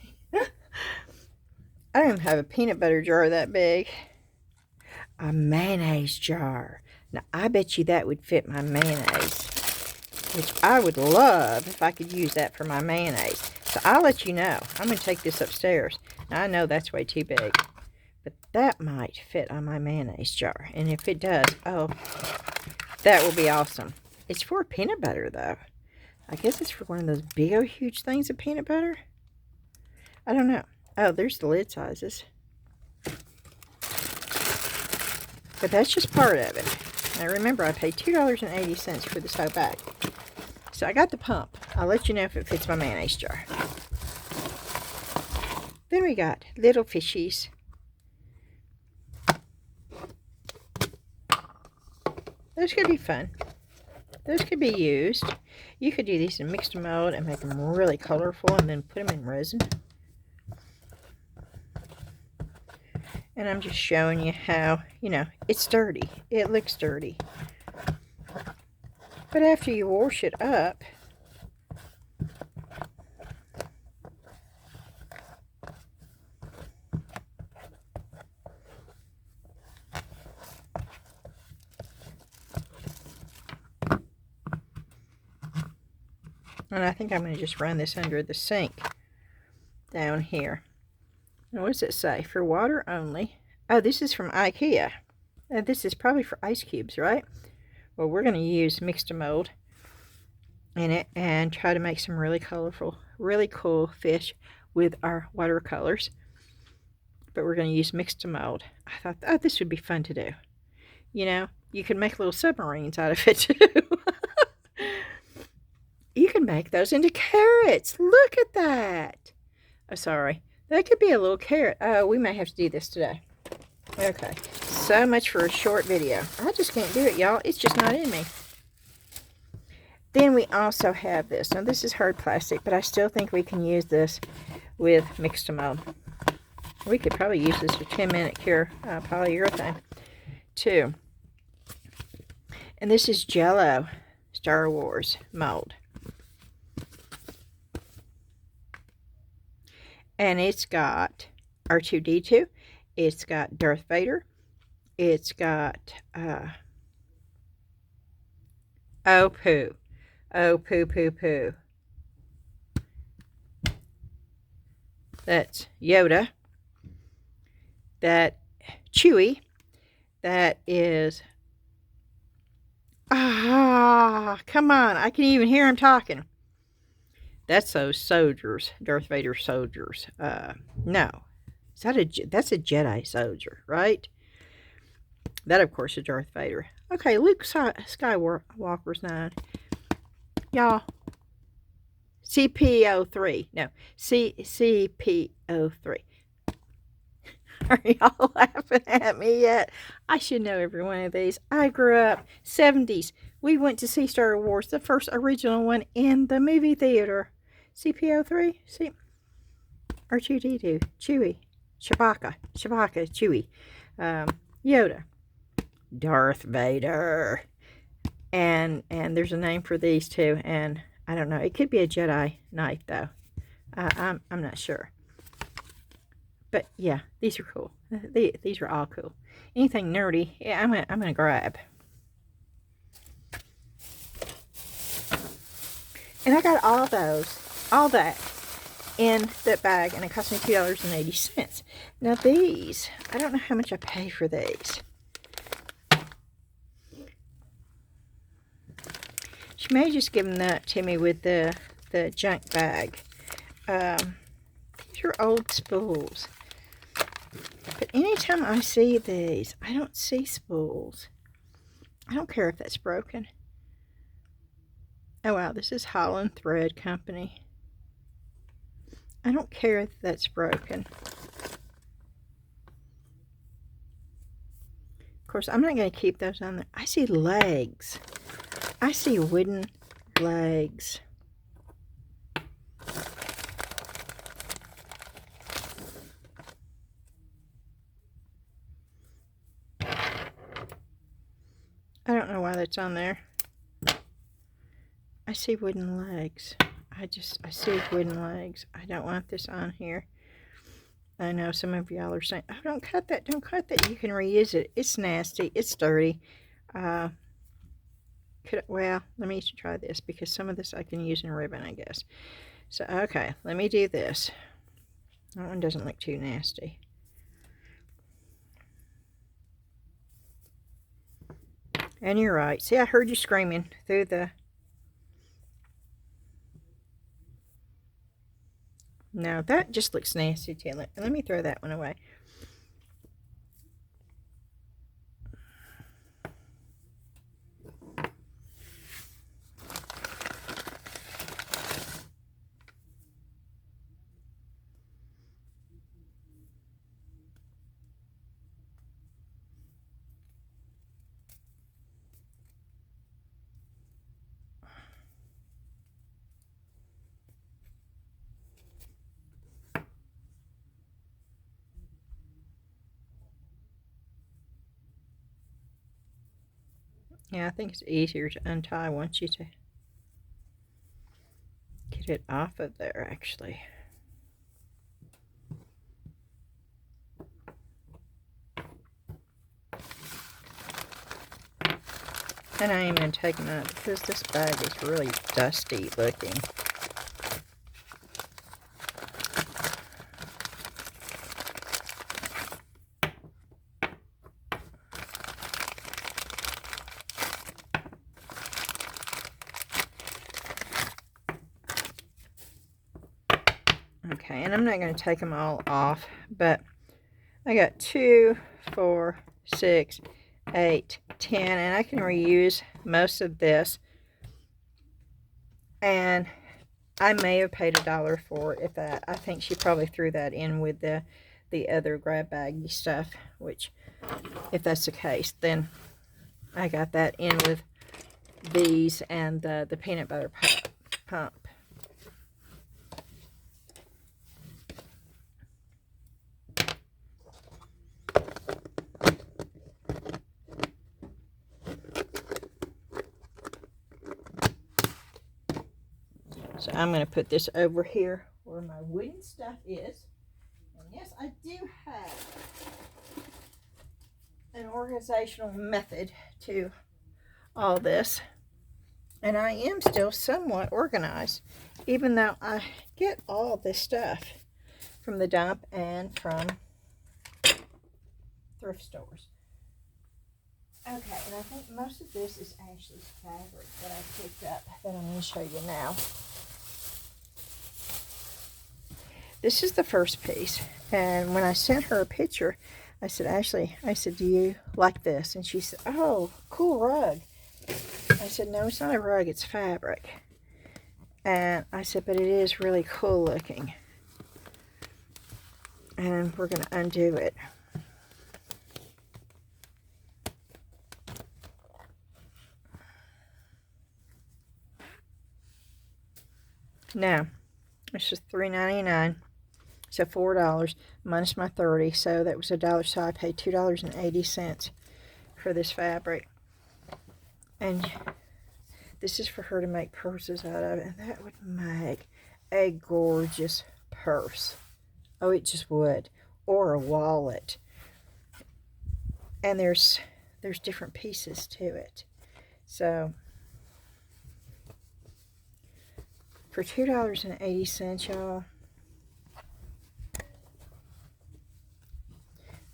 I don't even have a peanut butter jar that big. A mayonnaise jar. Now, I bet you that would fit my mayonnaise, which I would love if I could use that for my mayonnaise. So I'll let you know. I'm going to take this upstairs. Now, I know that's way too big, but that might fit on my mayonnaise jar. And if it does, oh, that will be awesome. It's for peanut butter, though. I guess it's for one of those big, old, huge things of peanut butter. I don't know. Oh, there's the lid sizes. But that's just part of it. Now remember, I paid $2.80 for this whole bag. So I got the pump. I'll let you know if it fits my mayonnaise jar. Then we got little fishies. Those could be fun. Those could be used. You could do these in mixed mold and make them really colorful and then put them in resin. And I'm just showing you how, you know, it's dirty. It looks dirty. But after you wash it up, and I think I'm going to just run this under the sink down here. Now, what does it say? For water only. Oh, this is from IKEA. This is probably for ice cubes, right? Well, we're going to use mixed mold in it and try to make some really colorful, really cool fish with our watercolors. but we're going to use mix to mold. I thought, oh, this would be fun to do. You know, you can make little submarines out of it too. You can make those into carrots. Look at that. Oh, sorry. That could be a little carrot. Oh, we may have to do this today. Okay. So much for a short video. I just can't do it, y'all. It's just not in me. Then we also have this. Now, this is hard plastic, but I still think we can use this with mix to mold. We could probably use this for 10-minute cure polyurethane, too. And this is Jello Star Wars mold. And it's got R2-D2. It's got Darth Vader. It's got, oh, poo. Oh, poo, poo, poo. That's Yoda. That Chewie. That is, come on. I can even hear him talking. That's those soldiers, Darth Vader soldiers. No. That's a Jedi soldier, right? That, of course, is Darth Vader. Okay, Luke Skywalker's 9. Y'all. CP03. No, CP03. Are y'all laughing at me yet? I should know every one of these. I grew up 70s. We went to see Star Wars, the first original one, in the movie theater. CP03. See, R2-D2, Chewie, Chewbacca, Chewie, Yoda, Darth Vader, and there's a name for these too. And I don't know. It could be a Jedi Knight though. I'm not sure. But yeah, these are cool. These are all cool. Anything nerdy, yeah, I'm gonna grab. And I got all that in that bag, and it cost me $2.80. Now these, I don't know how much I paid for these. She may just give them that to me with the junk bag. These are old spools. But anytime I see these, I don't see spools. I don't care if that's broken. Oh wow, this is Holland Thread Company. I don't care if that's broken. Of course, I'm not going to keep those on there. I see legs. I see wooden legs. I don't know why that's on there. I see wooden legs. I see wooden legs. I don't want this on here. I know some of y'all are saying, oh, don't cut that. Don't cut that. You can reuse it. It's nasty. It's dirty. Well, let me try this because some of this I can use in ribbon, I guess. So, okay. Let me do this. That one doesn't look too nasty. And you're right. See, I heard you screaming through the... No, that just looks nasty too. Let me throw that one away. Yeah, I think it's easier to untie once you get it off of there, actually. And I am going to take them out because this bag is really dusty looking. Okay, and I'm not going to take them all off, but I got 2, 4, 6, 8, 10, and I can reuse most of this. And I may have paid $1 for it, if that. I think she probably threw that in with the other grab baggy stuff, which, if that's the case, then I got that in with these and the peanut butter pump. So I'm going to put this over here where my wooden stuff is. And yes, I do have an organizational method to all this. And I am still somewhat organized, even though I get all this stuff from the dump and from thrift stores. Okay, and I think most of this is actually fabric that I picked up that I'm going to show you now. This is the first piece, and when I sent her a picture, I said, Ashley, I said, do you like this? And she said, oh, cool rug. I said, no, it's not a rug, it's fabric. And I said, but it is really cool looking. And we're going to undo it. Now, this is $3.99, so $4 minus my $30, so that was $1. So I paid $2.80 for this fabric. And this is for her to make purses out of, and that would make a gorgeous purse. Oh, it just would. Or a wallet. And there's different pieces to it. So for $2.80, y'all,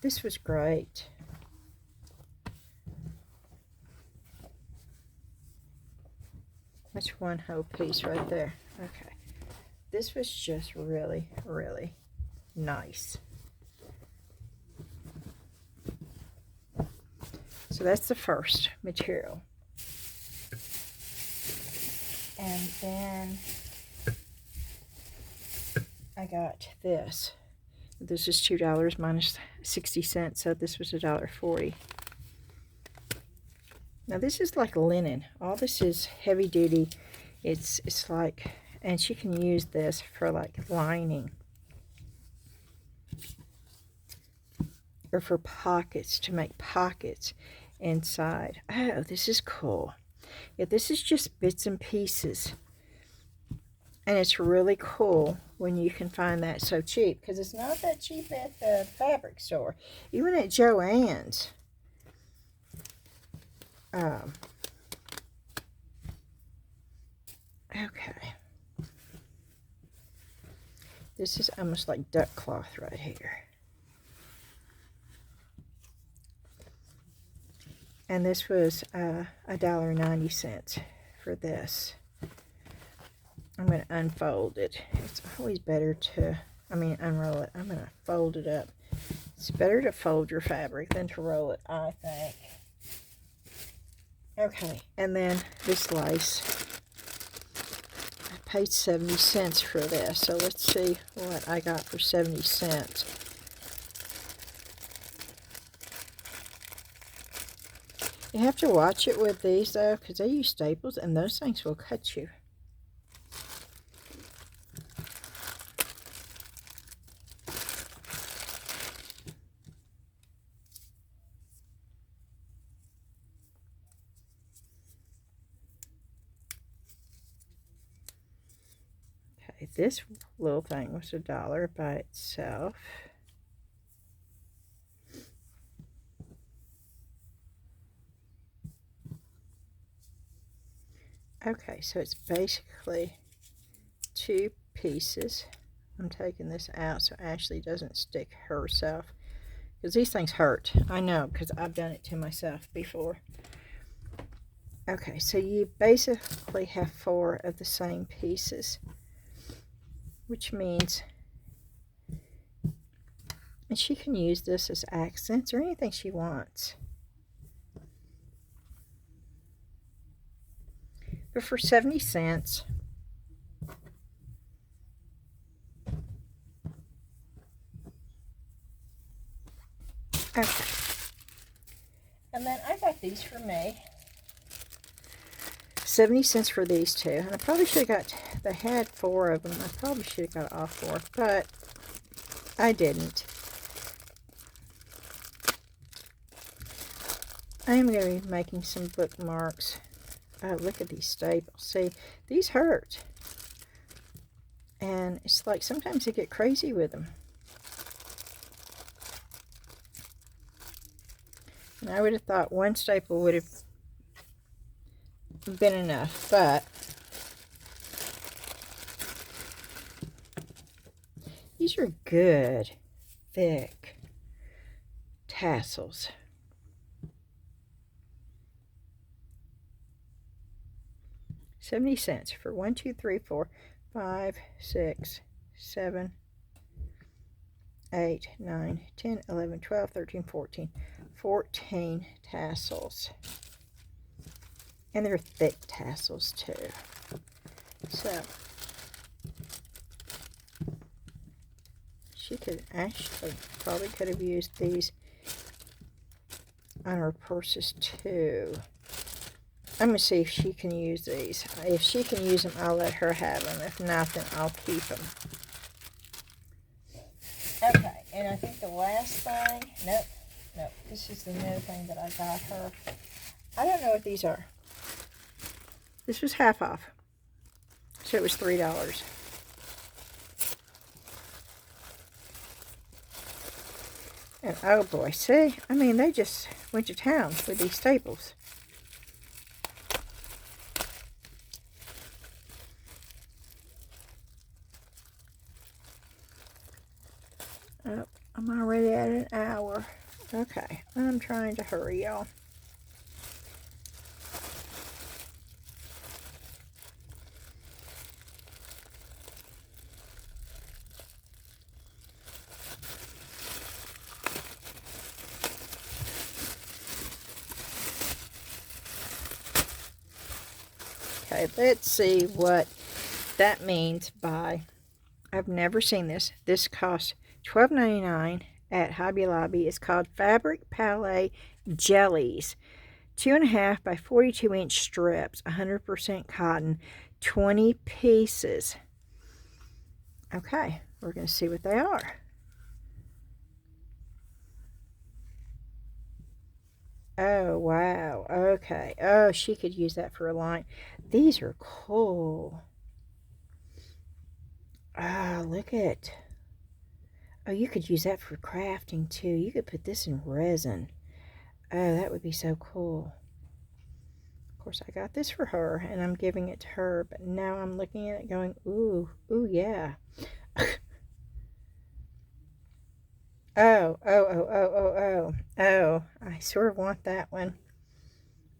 this was great. That's one whole piece right there. Okay. This was just really, really nice. So that's the first material. And then I got this. This is $2 minus 60 cents, so this was $1.40. Now this is like linen. All this is heavy duty. It's like, and she can use this for like lining. Or for pockets, to make pockets inside. Oh, this is cool. Yeah, this is just bits and pieces. And it's really cool when you can find that so cheap, because it's not that cheap at the fabric store. Even at Joann's. Okay. This is almost like duck cloth right here. And this was $1.90 for this. I'm going to unfold it. It's always better to, unroll it. I'm going to fold it up. It's better to fold your fabric than to roll it, I think. Okay, and then this lace. I paid 70 cents for this, so let's see what I got for 70 cents. You have to watch it with these, though, because they use staples, and those things will cut you. Okay, this little thing was $1 by itself. Okay, so it's basically 2 pieces. I'm taking this out so Ashley doesn't stick herself, because these things hurt. I know, because I've done it to myself before. Okay, so you basically have 4 of the same pieces, which means And she can use this as accents or anything she wants. But for 70 cents, okay. And then I got these for me. 70 cents for these two. And I probably should have got, they had 4 of them. I probably should have got all 4, but I didn't. I am going to be making some bookmarks. Oh, look at these staples. See, these hurt. And it's like sometimes I get crazy with them. And I would have thought one staple would have been enough, but these are good, thick tassels. $0.70 for 1, 2, 3, 4, 5, 6, 7, 8, 9, 10, 11, 12, 13, 14. 14 tassels. And they're thick tassels too. So she could actually probably could have used these on her purses too. I'm going to see if she can use these. If she can use them, I'll let her have them. If not, then I'll keep them. Okay, and I think the last thing, nope, this is the new thing that I got her. I don't know what these are. This was half off, so it was $3. And oh boy, see, I mean, they just went to town with these staples. Oh, I'm already at an hour. Okay, I'm trying to hurry, y'all. Okay, let's see what that means by, I've never seen this. This costs $12.99 at Hobby Lobby. It's called Fabric Palette Jellies. 2.5 by 42 inch strips, 100% cotton, 20 pieces. Okay, we're going to see what they are. Oh, wow. Okay. Oh, she could use that for a line. These are cool. Oh, look at. Oh, you could use that for crafting too. You could put this in resin. Oh, that would be so cool. Of course, I got this for her, and I'm giving it to her, but now I'm looking at it going, ooh, yeah. Oh, I sort of want that one.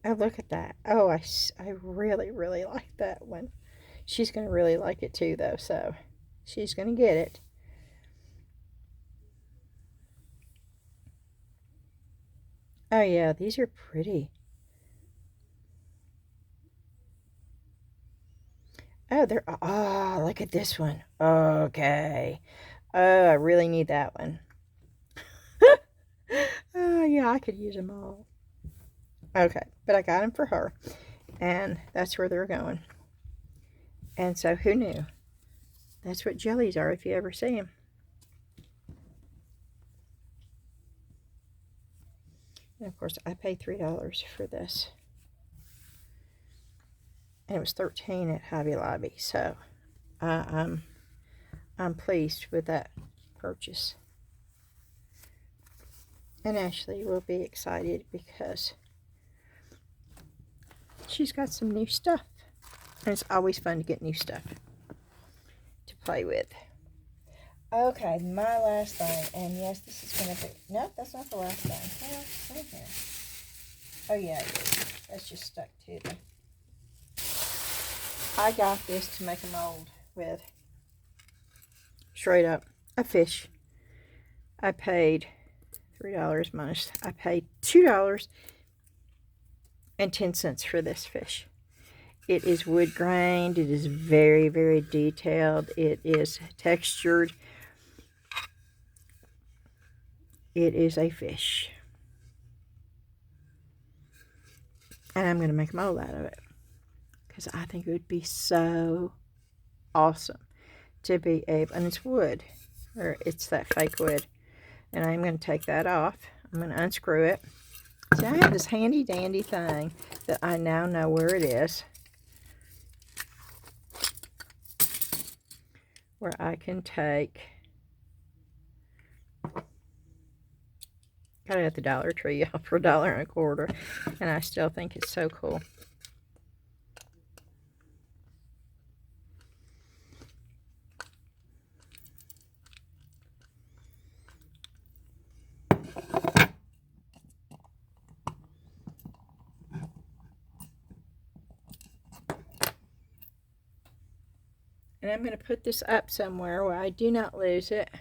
Oh, look at that. Oh, I really, really like that one. She's going to really like it too, though, so she's going to get it. Oh, yeah, these are pretty. Oh, they're, oh, look at this one. Okay. Oh, I really need that one. Oh, yeah, I could use them all. Okay, but I got them for her, and that's where they're going. And so, who knew? That's what jellies are if you ever see them. And of course, I paid $3 for this. And it was $13 at Hobby Lobby, so I'm pleased with that purchase. And Ashley will be excited because she's got some new stuff. And it's always fun to get new stuff to play with. Okay, my last thing. And yes, this is going to be... Nope, that's not the last thing. Well, it's in here. Oh, yeah, it is. That's just stuck to them. I got this to make a mold with. Straight up. A fish. I paid $3 minus, I paid $2.10 for this fish. It is wood grained. It is very, very detailed. It is textured. It is a fish. And I'm going to make a mold out of it, because I think it would be so awesome to be able, and it's wood, or it's that fake wood. And I'm going to take that off. I'm going to unscrew it. See, I have this handy dandy thing that I now know where it is, where I can take, got it at the Dollar Tree for $1.25, and I still think it's so cool. And I'm going to put this up somewhere where I do not lose it.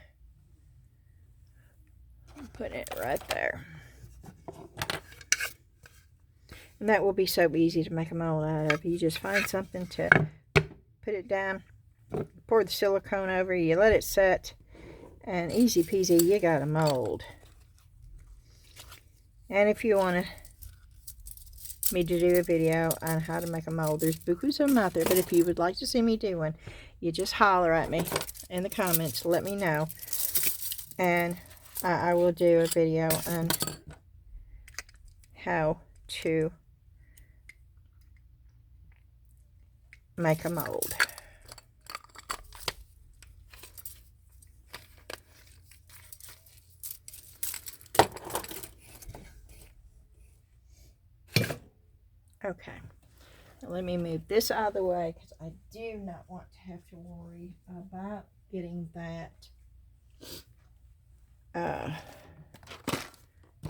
I'm putting it right there. And that will be so easy to make a mold out of. You just find something to put it down, pour the silicone over, you let it set, and easy peasy, you got a mold. And if you want me to do a video on how to make a mold, there's bukus of them out there, but if you would like to see me do one, you just holler at me in the comments, let me know, and I will do a video on how to make a mold. Okay, now let me move this out of the way, because I do not want to have to worry about getting that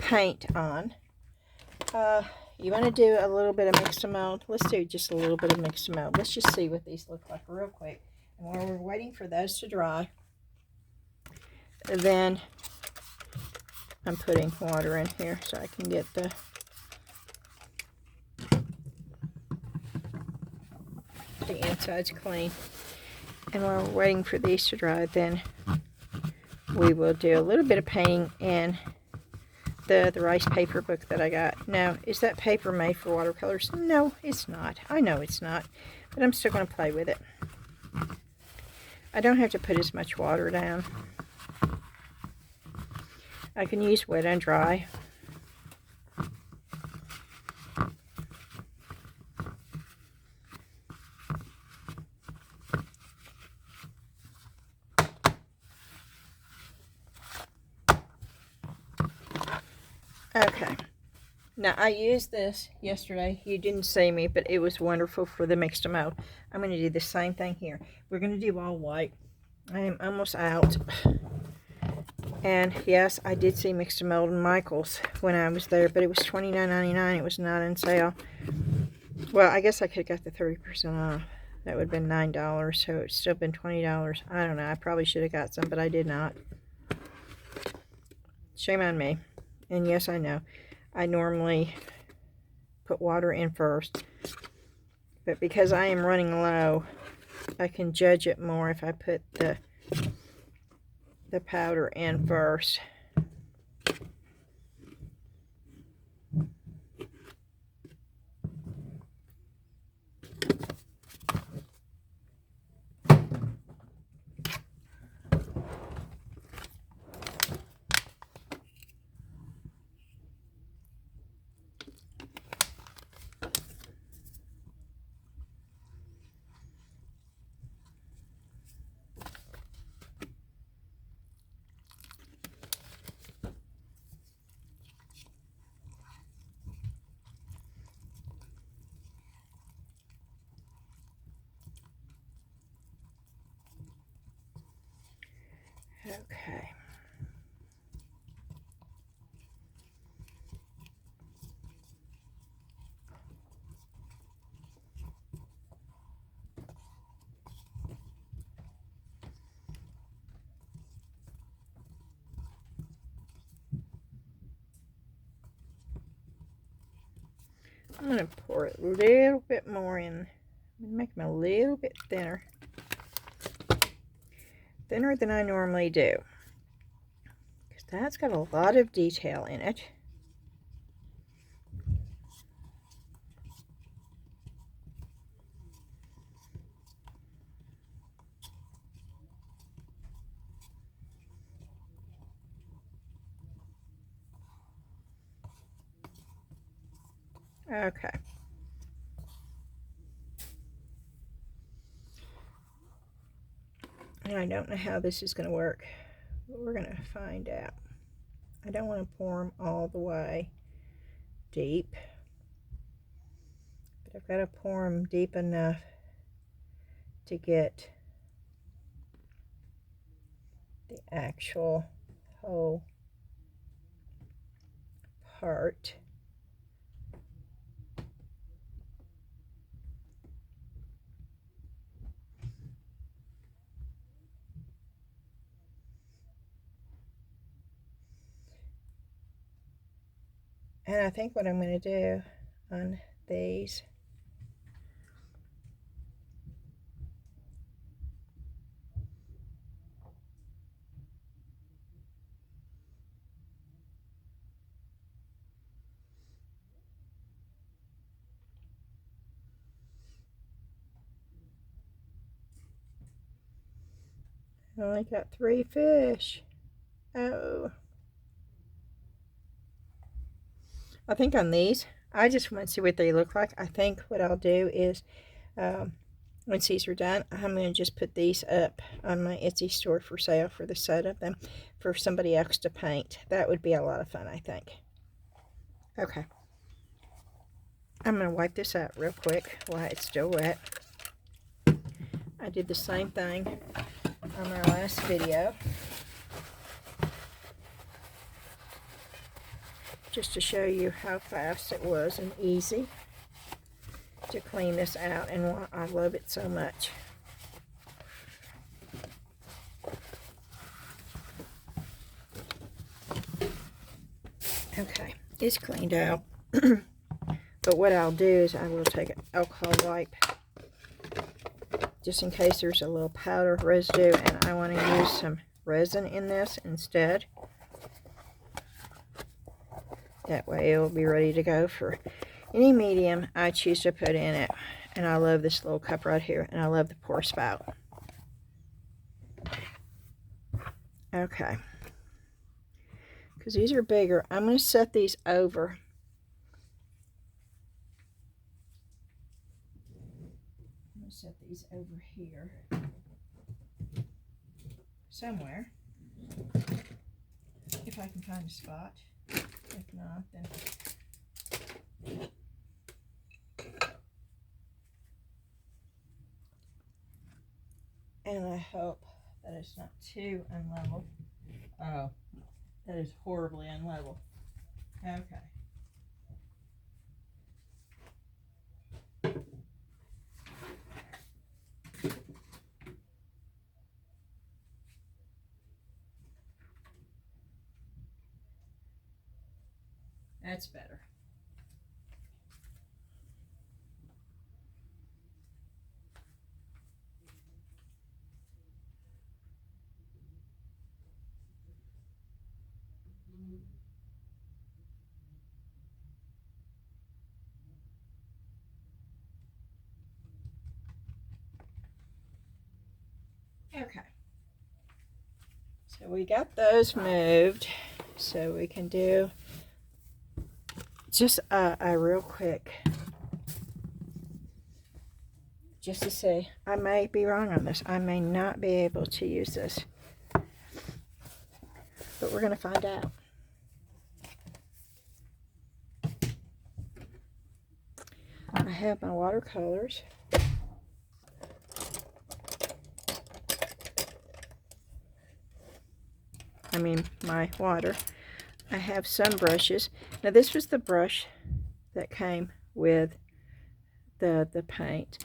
paint on. You want to do a little bit of mixed mold. Let's do just a little bit of mixed mold. Let's just see what these look like real quick. And while we're waiting for those to dry, then I'm putting water in here so I can get the insides clean. And while we're waiting for these to dry, then we will do a little bit of painting in the rice paper book that I got. Now, is that paper made for watercolors? No, it's not. I know it's not, but I'm still going to play with it. I don't have to put as much water down. I can use wet and dry. Okay, now I used this yesterday. You didn't see me, but it was wonderful for the mixed mold. I'm going to do the same thing here. We're going to do all white. I am almost out. And yes, I did see mixed mold in Michael's when I was there, but it was $29.99. It was not on sale. Well, I guess I could have got the 30% off. That would have been $9, so it's still been $20. I don't know. I probably should have got some, but I did not. Shame on me. And yes, I know, I normally put water in first, but because I am running low, I can judge it more if I put the powder in first. Okay. I'm going to pour a little bit more in. Make them a little bit thinner. Thinner than I normally do. Because that's got a lot of detail in it. Okay. And I don't know how this is going to work, but we're going to find out. I don't want to pour them all the way deep, but I've got to pour them deep enough to get the actual whole part. And I think what I'm going to do on these I only got 3 fish. Oh. I think on these, I just want to see what they look like. I think what I'll do is, once these are done, I'm going to just put these up on my Etsy store for sale for the set of them for somebody else to paint. That would be a lot of fun, I think. Okay. I'm going to wipe this out real quick while it's still wet. I did the same thing on our last video, just to show you how fast it was and easy to clean this out and why I love it so much. Okay, it's cleaned out. But what I'll do is I will take an alcohol wipe just in case there's a little powder residue and I want to use some resin in this instead. That way it will be ready to go for any medium I choose to put in it. And I love this little cup right here, and I love the pour spout. Okay. Because these are bigger, I'm going to set these over. I'm going to set these over here somewhere, if I can find a spot. If not, then and I hope that it's not too unlevel. Oh, that is horribly unlevel. Okay. That's better. Okay. So we got those moved. So we can do just a real quick, just to say, I may be wrong on this. I may not be able to use this. But we're going to find out. I have my watercolors. I mean, my water. I have some brushes. Now, this was the brush that came with the paint.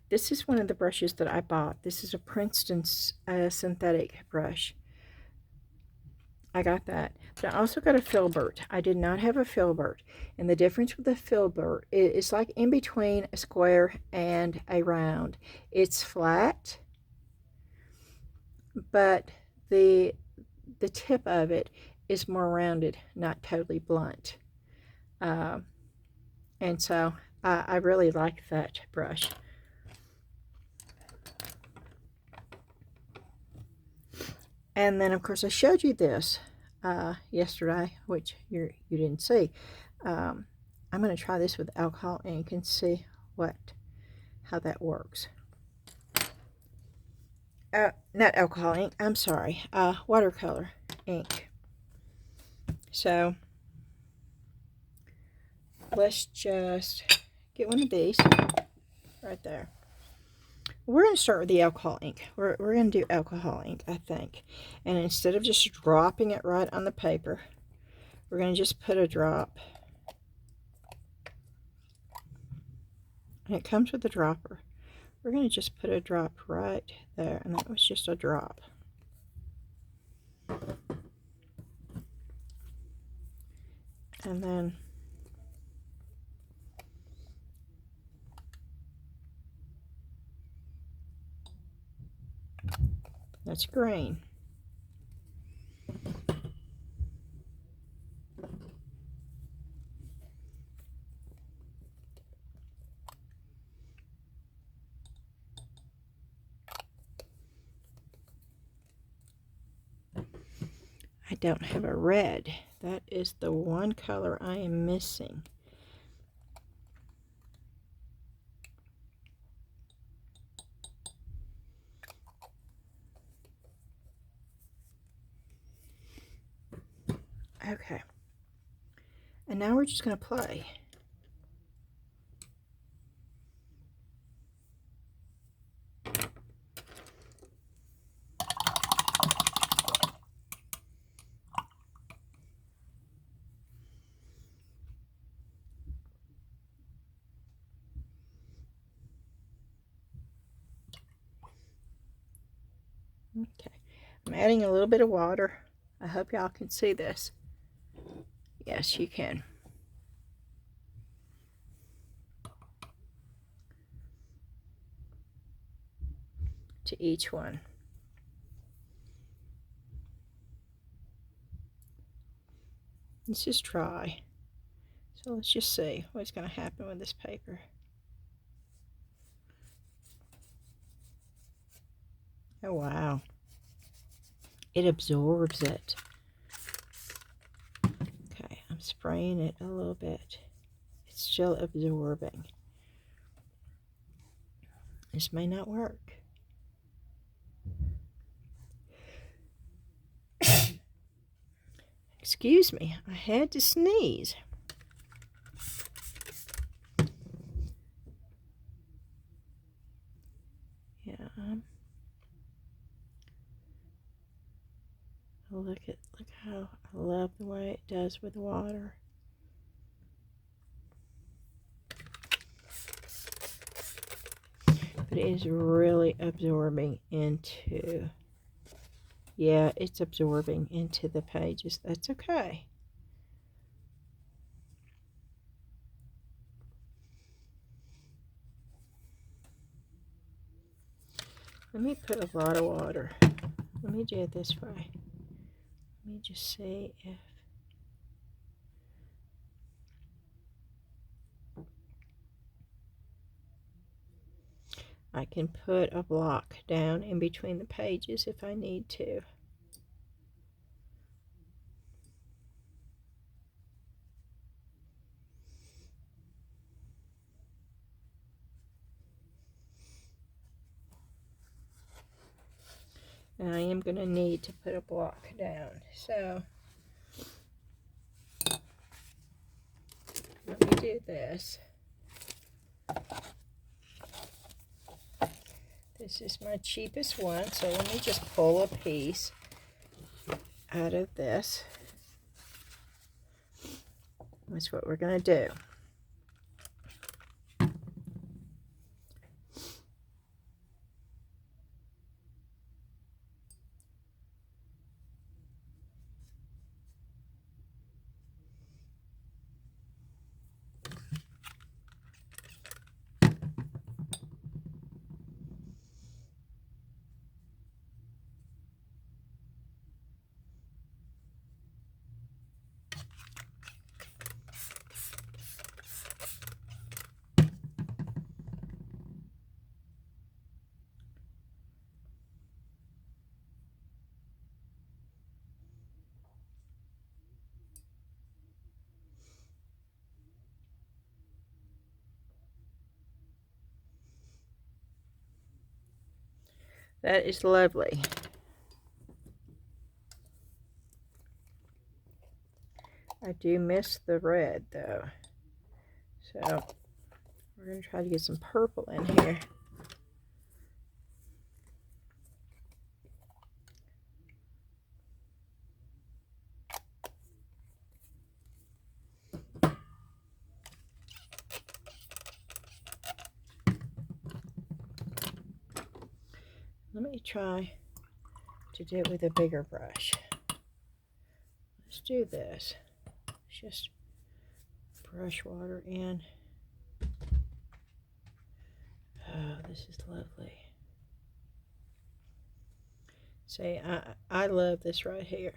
This is one of the brushes that I bought. This is a Princeton synthetic brush. I got that. But I also got a filbert. I did not have a filbert. And the difference with the filbert is like in between a square and a round. It's flat, but the tip of it is more rounded, not totally blunt. And so I really like that brush. And then, of course, I showed you this yesterday, which you didn't see. I'm going to try this with alcohol ink and see how that works. Not alcohol ink, I'm sorry, watercolor ink. So let's just get one of these right there. We're going to start with the alcohol ink. We're going to do alcohol ink, I think. And instead of just dropping it right on the paper, we're going to just put a drop. And it comes with a dropper. We're going to just put a drop right there. And that was just a drop. And then that's green. I don't have a red. That is the one color I am missing. Okay. And now we're just going to play. Okay. I'm adding a little bit of water. I hope y'all can see this. Yes, you can. To each one. This is dry. So let's just see what's going to happen with this paper. Oh, wow. It absorbs it. Okay, I'm spraying it a little bit. It's still absorbing. This may not work. Excuse me, I had to sneeze. Yeah. Look how I love the way it does with water. But it is really absorbing into, yeah, it's absorbing into the pages. That's okay. Let me put a lot of water. Let me do it this way. Let me just see if I can put a block down in between the pages if I need to. And I am going to need to put a block down. So let me do this. This is my cheapest one, so let me just pull a piece out of this. That's what we're going to do. That is lovely. I do miss the red though. So we're going to try to get some purple in here. Let me try to do it with a bigger brush. Let's do this. Just brush water in. Oh, this is lovely. See, I love this right here.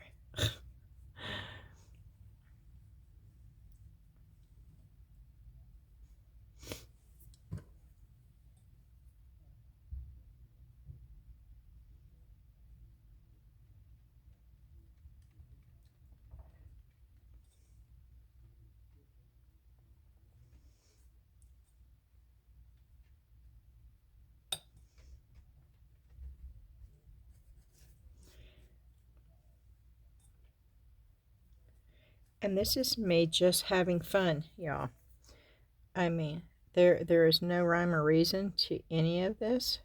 And this is me just having fun, y'all. I mean, there is no rhyme or reason to any of this.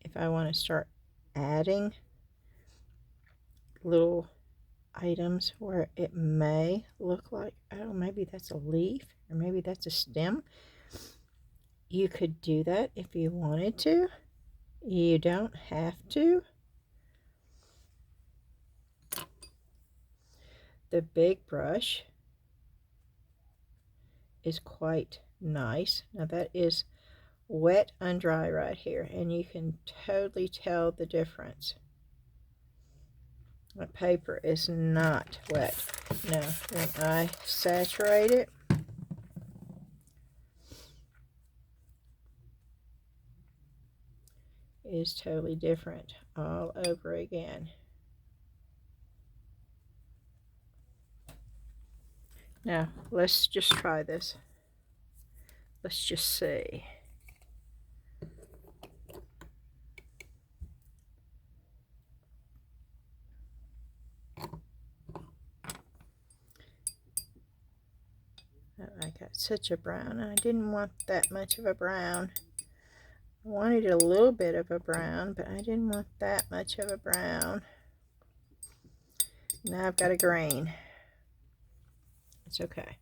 If I want to start adding little items where it may look like, oh, maybe that's a leaf or maybe that's a stem, you could do that if you wanted to. You don't have to. The big brush is quite nice. Now that is wet and dry right here, and you can totally tell the difference. The paper is not wet. Now when I saturate it, it is totally different all over again. Now let's just try this. Let's just see. I got such a brown, and I didn't want that much of a brown. I wanted a little bit of a brown, but I didn't want that much of a brown. Now I've got a green. It's okay.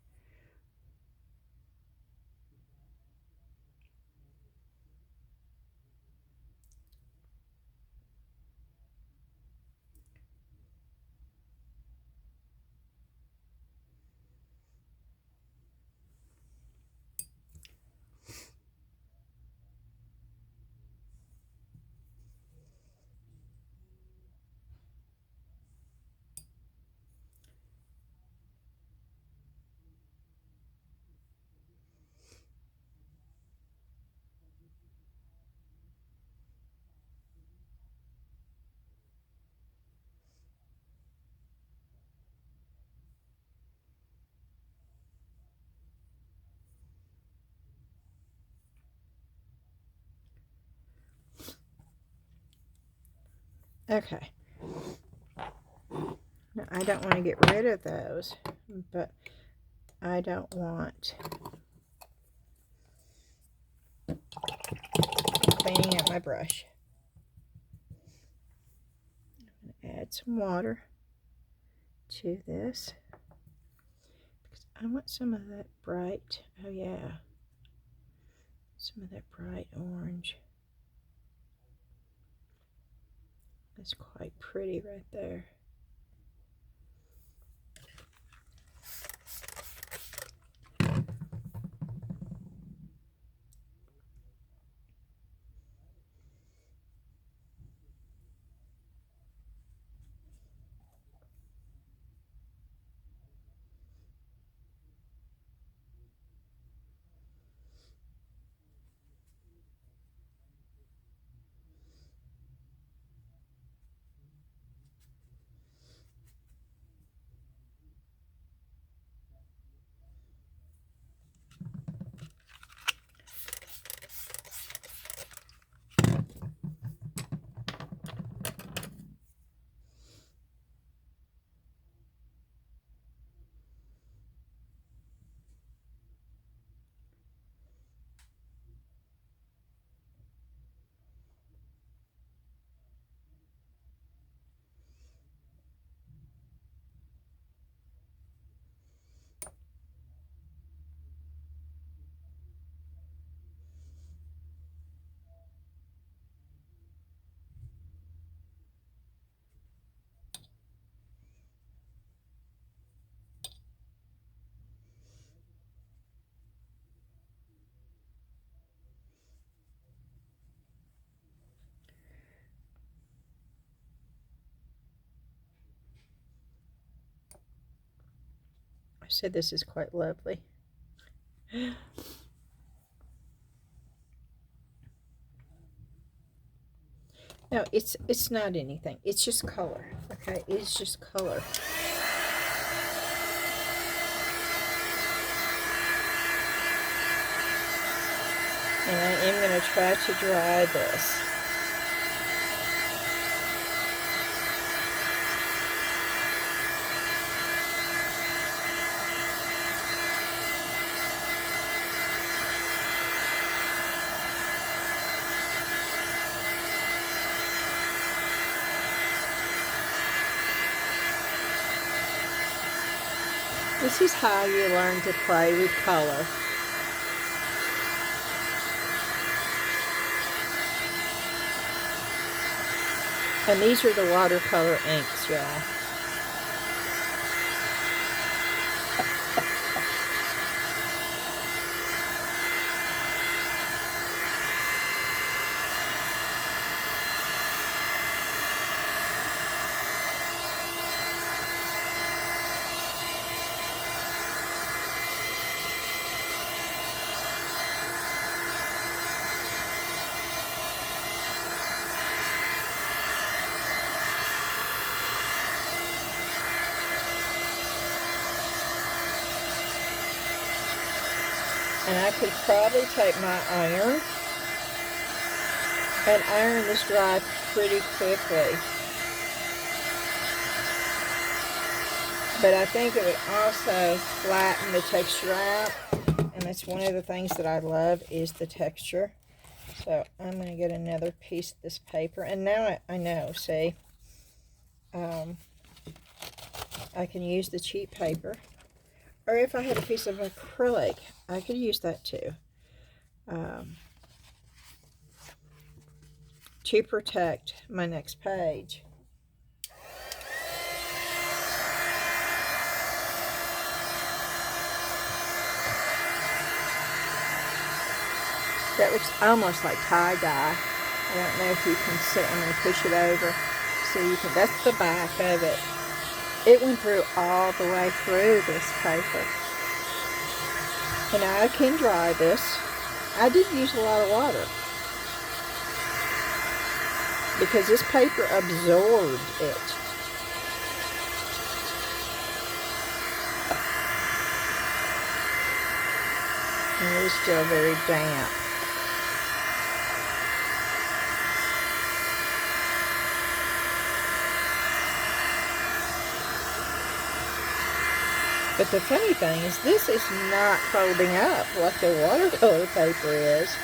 Okay. Now, I don't want to get rid of those, but I don't want cleaning up my brush. I'm going to add some water to this because I want some of that bright, oh yeah, some of that bright orange. That's quite pretty right there. said this is quite lovely. No, it's not anything. It's just color. Okay, it's just color. And I am going to try to dry this. This is how you learn to play with color. And these are the watercolor inks, y'all. And I could probably take my iron and iron this dry pretty quickly. But I think it would also flatten the texture out. And that's one of the things that I love is the texture. So I'm going to get another piece of this paper. And now I know, see, I can use the cheap paper. Or if I had a piece of acrylic, I could use that too. To protect my next page. That looks almost like tie-dye. I don't know if you can see. I'm going to push it over so you can. That's the back of it. It went through all the way through this paper. And I can dry this. I did use a lot of water because this paper absorbed it. And it is still very damp. But the funny thing is this is not folding up like the watercolor paper is.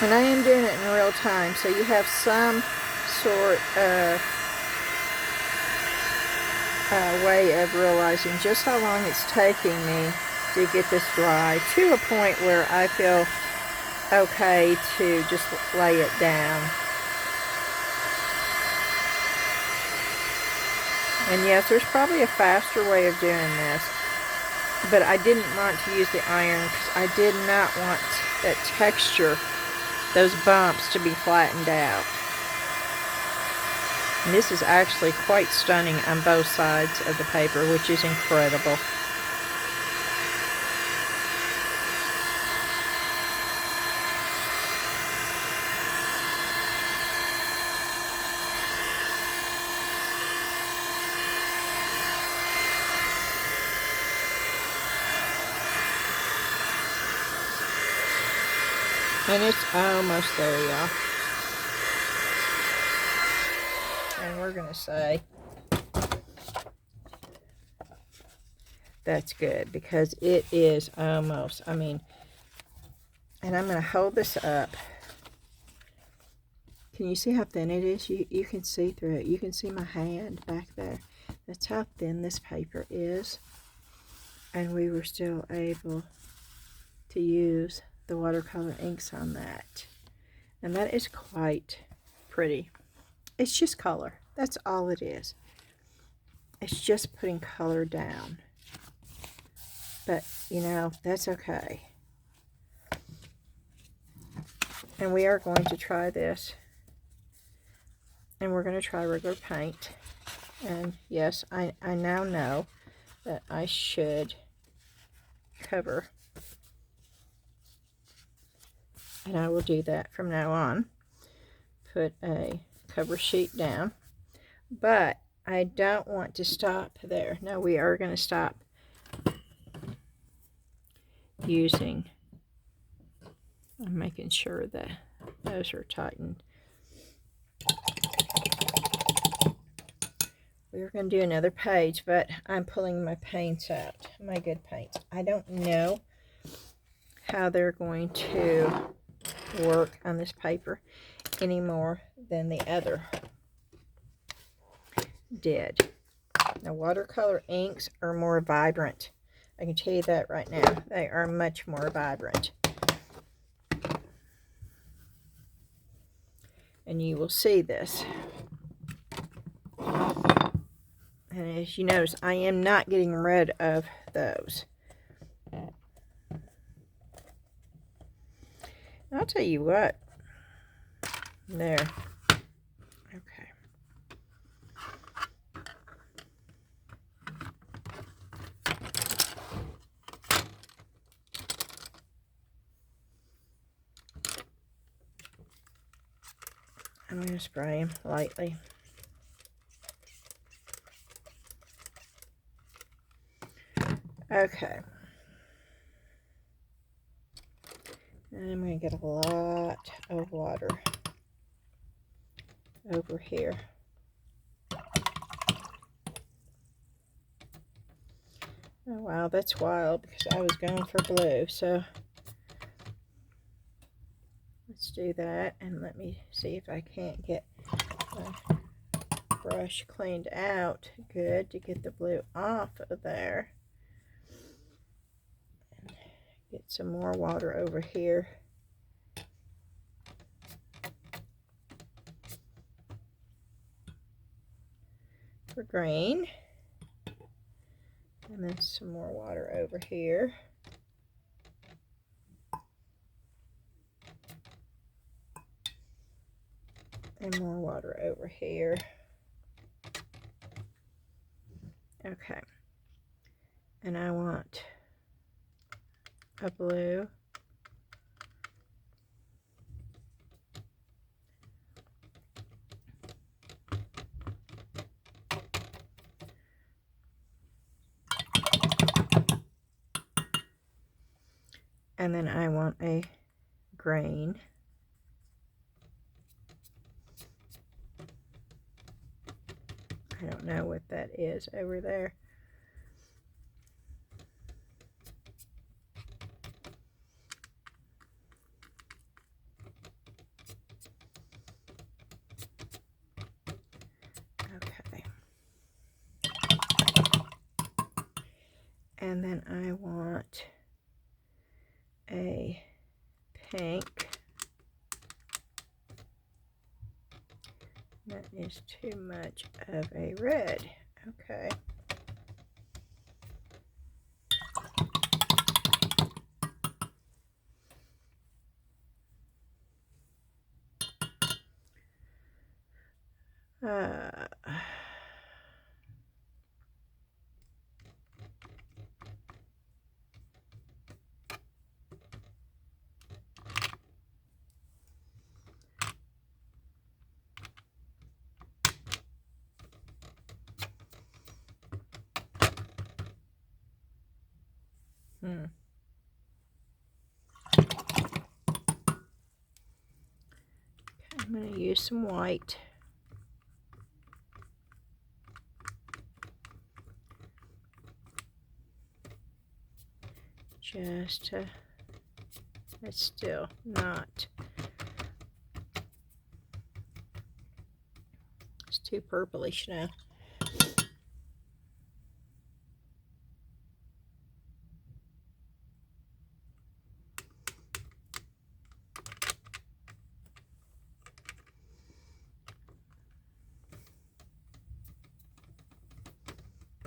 And I am doing it in real time, so you have some sort of way of realizing just how long it's taking me to get this dry to a point where I feel okay to just lay it down. And yes, there's probably a faster way of doing this, but I didn't want to use the iron because I did not want that texture, those bumps, to be flattened out. And this is actually quite stunning on both sides of the paper, which is incredible. And it's almost there, y'all. And we're going to say that's good because it is almost, I mean, and I'm going to hold this up. Can you see how thin it is? You can see through it. You can see my hand back there. That's how thin this paper is. And we were still able to use the watercolor inks on that. And that is quite pretty. It's just color. That's all it is. It's just putting color down. But, you know, that's okay. And we are going to try this. And we're going to try regular paint. And yes, I now know that I should cover. And I will do that from now on. Put a cover sheet down. But I don't want to stop there. No, we are going to stop using. I'm making sure that those are tightened. We're going to do another page, but I'm pulling my paints out, my good paints. I don't know how they're going to work on this paper any more than the other did. Now, watercolor inks are more vibrant. I can tell you that right now. They are much more vibrant. And you will see this. And as you notice, I am not getting rid of those. I'll tell you what. There. Okay. I'm going to spray them lightly. Okay. And I'm going to get a lot of water over here. Oh wow, that's wild because I was going for blue. So let's do that, and let me see if I can't get my brush cleaned out good to get the blue off of there. And get some more water over here. For green. And then some more water over here. And more water over here. Okay. And I want a blue. And then I want a green. I don't know what that is over there. Okay. And then I want a pink. That is too much of a red. Okay. I'm going to use some white. Just to, it's still not, it's too purplish now.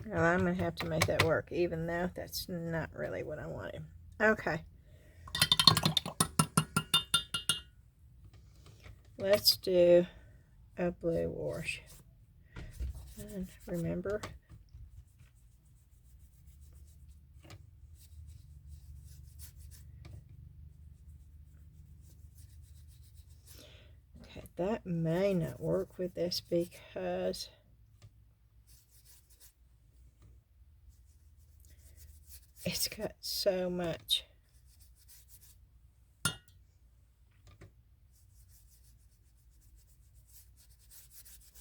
Well, I'm going to have to make that work, even though that's not really what I wanted. Okay. Let's do a blue wash. And remember, okay, that may not work with this because it's got so much.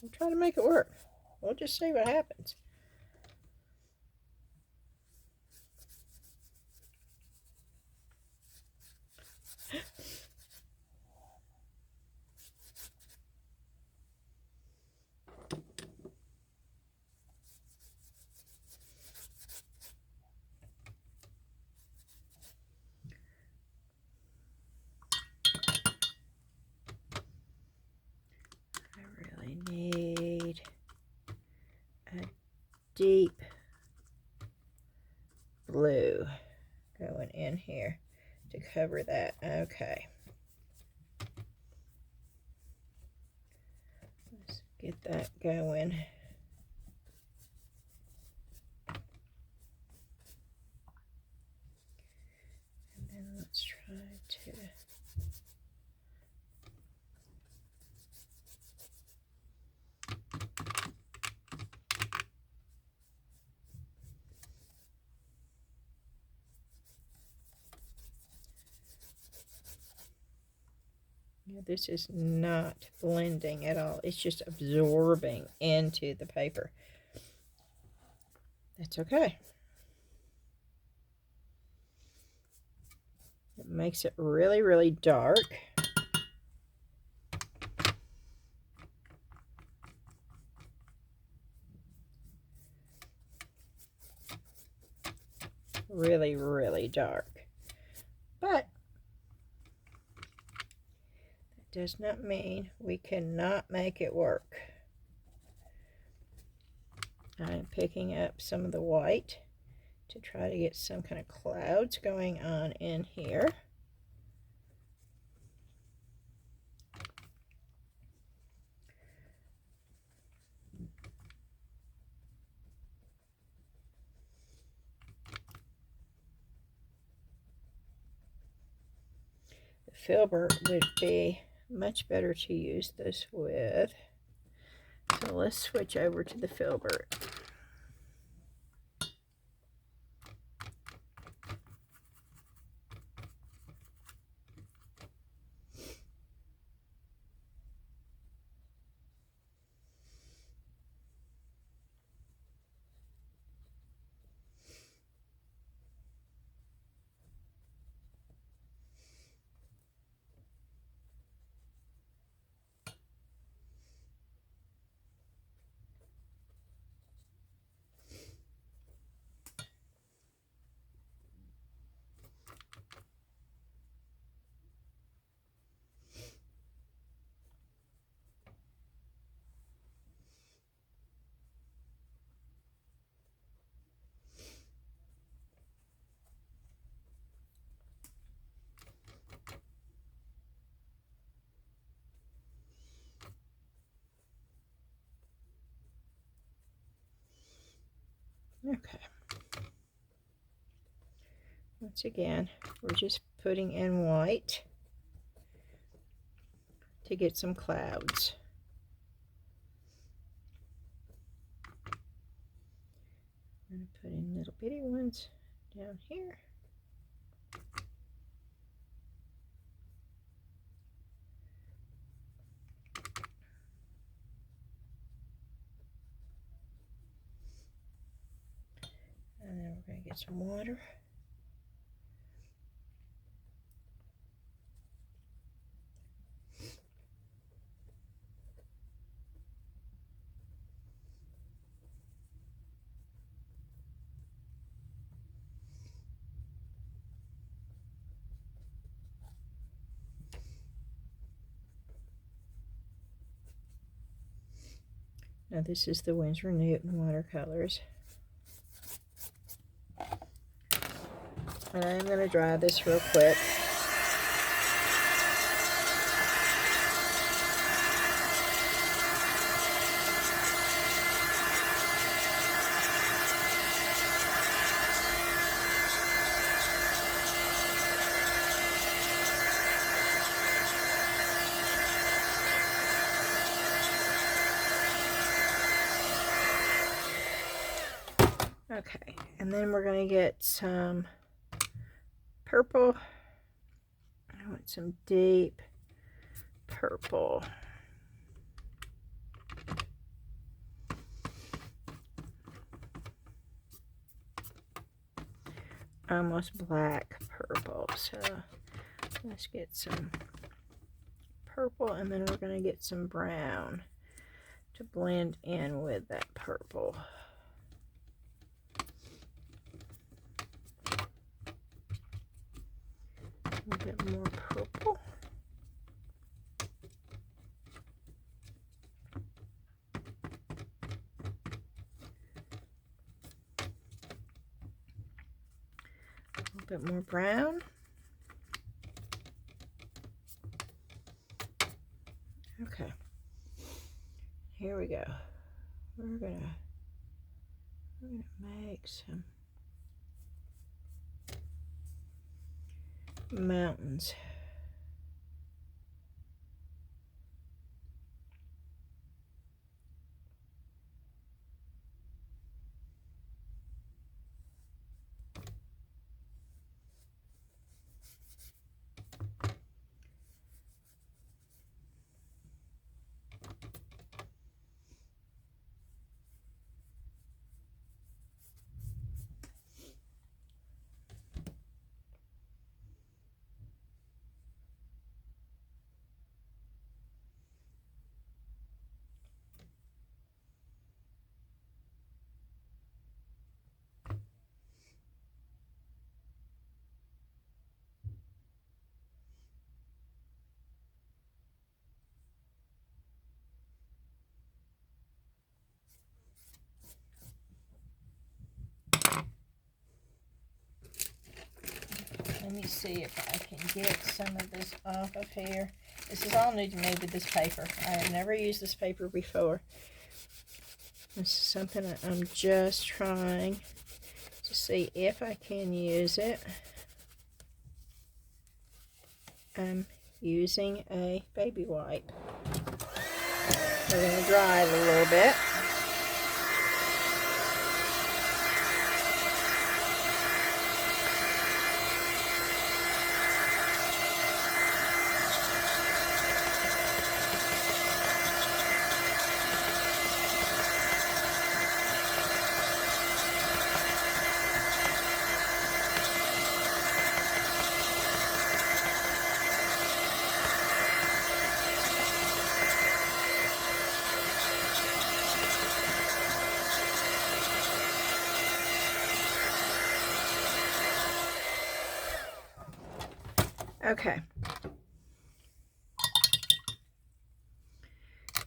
I'll try to make it work. We'll just see what happens. I really need a deep blue going in here to cover that. Okay. Let's get that going. And then let's try to this is not blending at all. It's just absorbing into the paper. That's okay. It makes it really, really dark. Really, really dark. But that does not mean we cannot make it work. I'm picking up some of the white to try to get some kind of clouds going on in here. The filbert would be much better to use this with. So let's switch over to the filbert. Okay. Once again, we're just putting in white to get some clouds. I'm going to put in little bitty ones down here. And then we're going to get some water. Now this is the Winsor and Newton watercolors. And I'm going to dry this real quick. Okay, and then we're going to get some purple. I want some deep purple. Almost black purple. So let's get some purple, and then we're going to get some brown to blend in with that purple. A little bit more purple. A little bit more brown. Okay. Here we go. We're gonna make some mountains. Let me see if I can get some of this off of here. This is all new to me with this paper. I have never used this paper before. This is something that I'm just trying to see if I can use it. I'm using a baby wipe. We're going to dry it a little bit. Okay.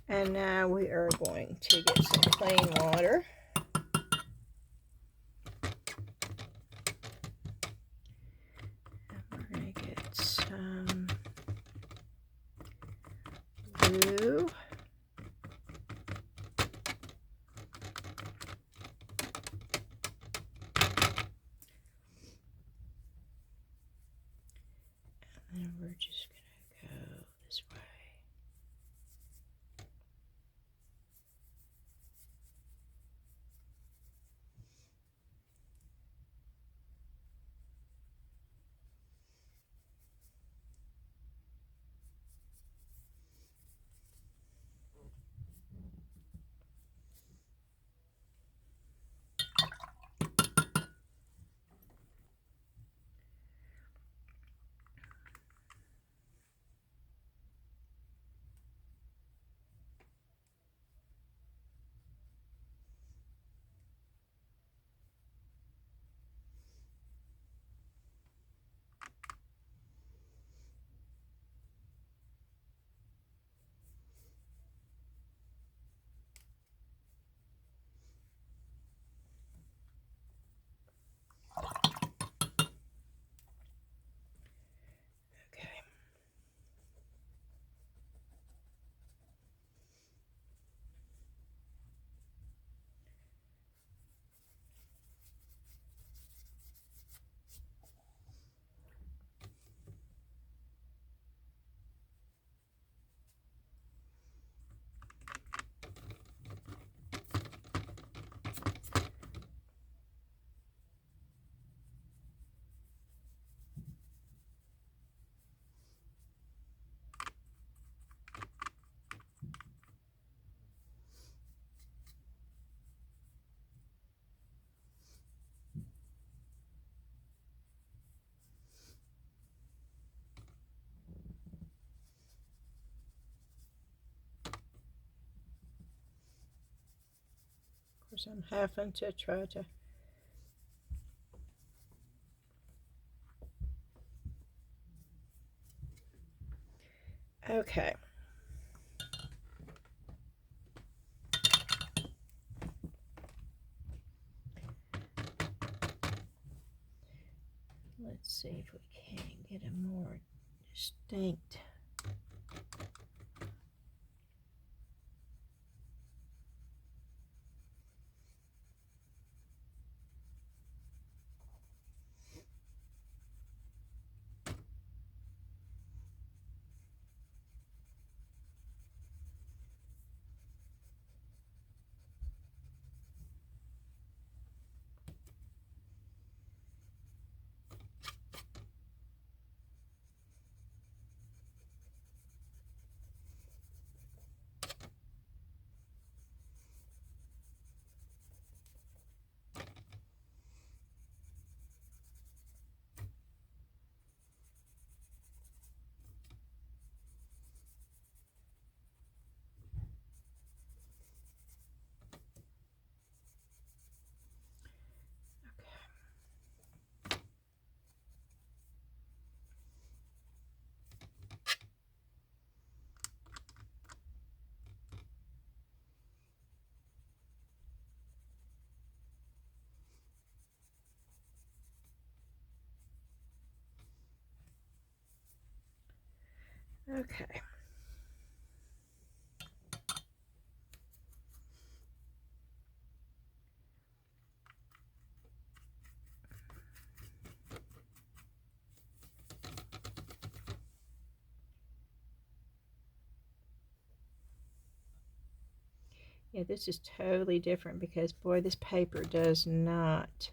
And now we are going to get some plain water. And we're going to get some blue. And then we're just going to go this way. scissors. I'm having to try to... Okay. Let's see if we can get a more distinct. Okay. Yeah, this is totally different because, boy, this paper does not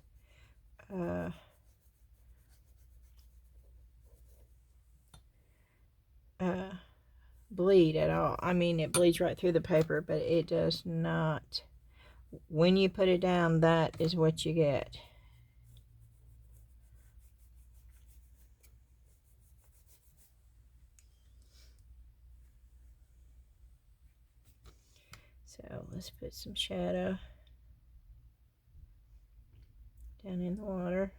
bleed at all. I mean, it bleeds right through the paper, but it does not. When you put it down, that is what you get. So let's put some shadow down in the water.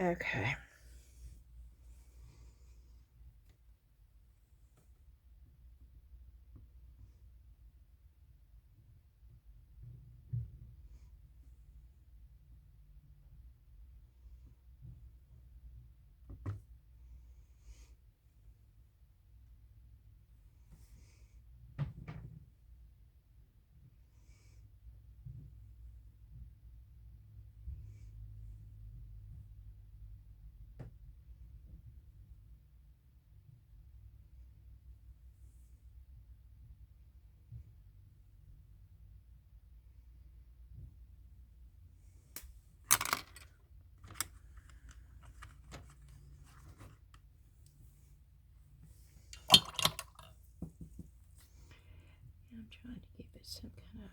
Okay. I'm trying to give it some kind of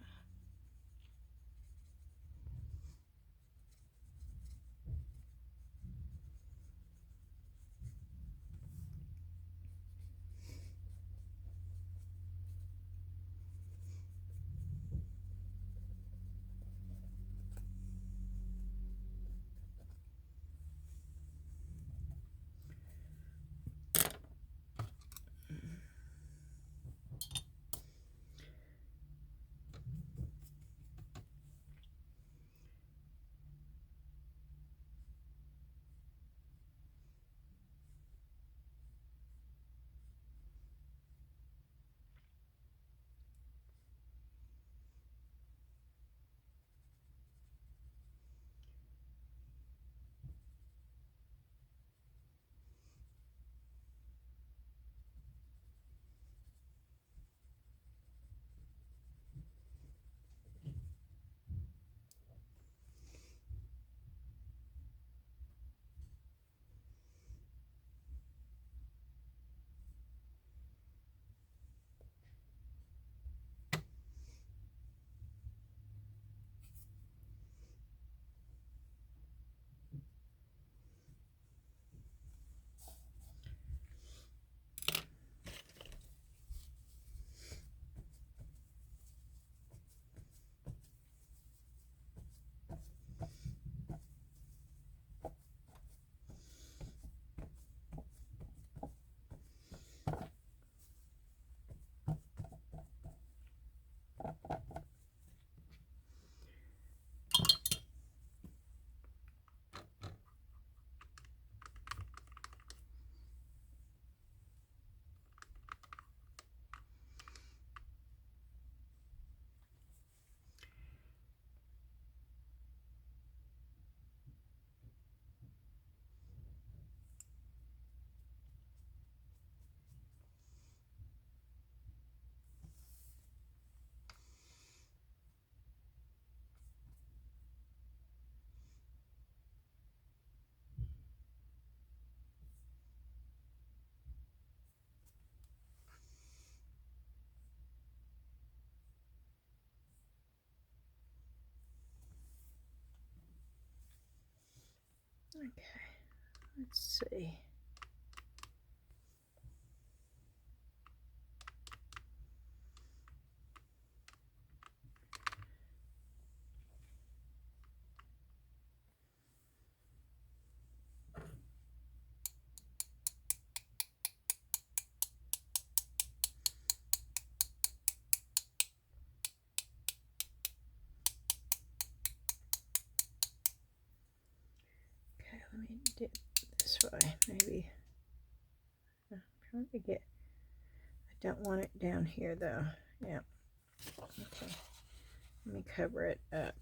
okay. Let's see. Okay, let me do it this way. Maybe I'm trying to get. I don't want it down here though. Yeah. Okay. Let me cover it up.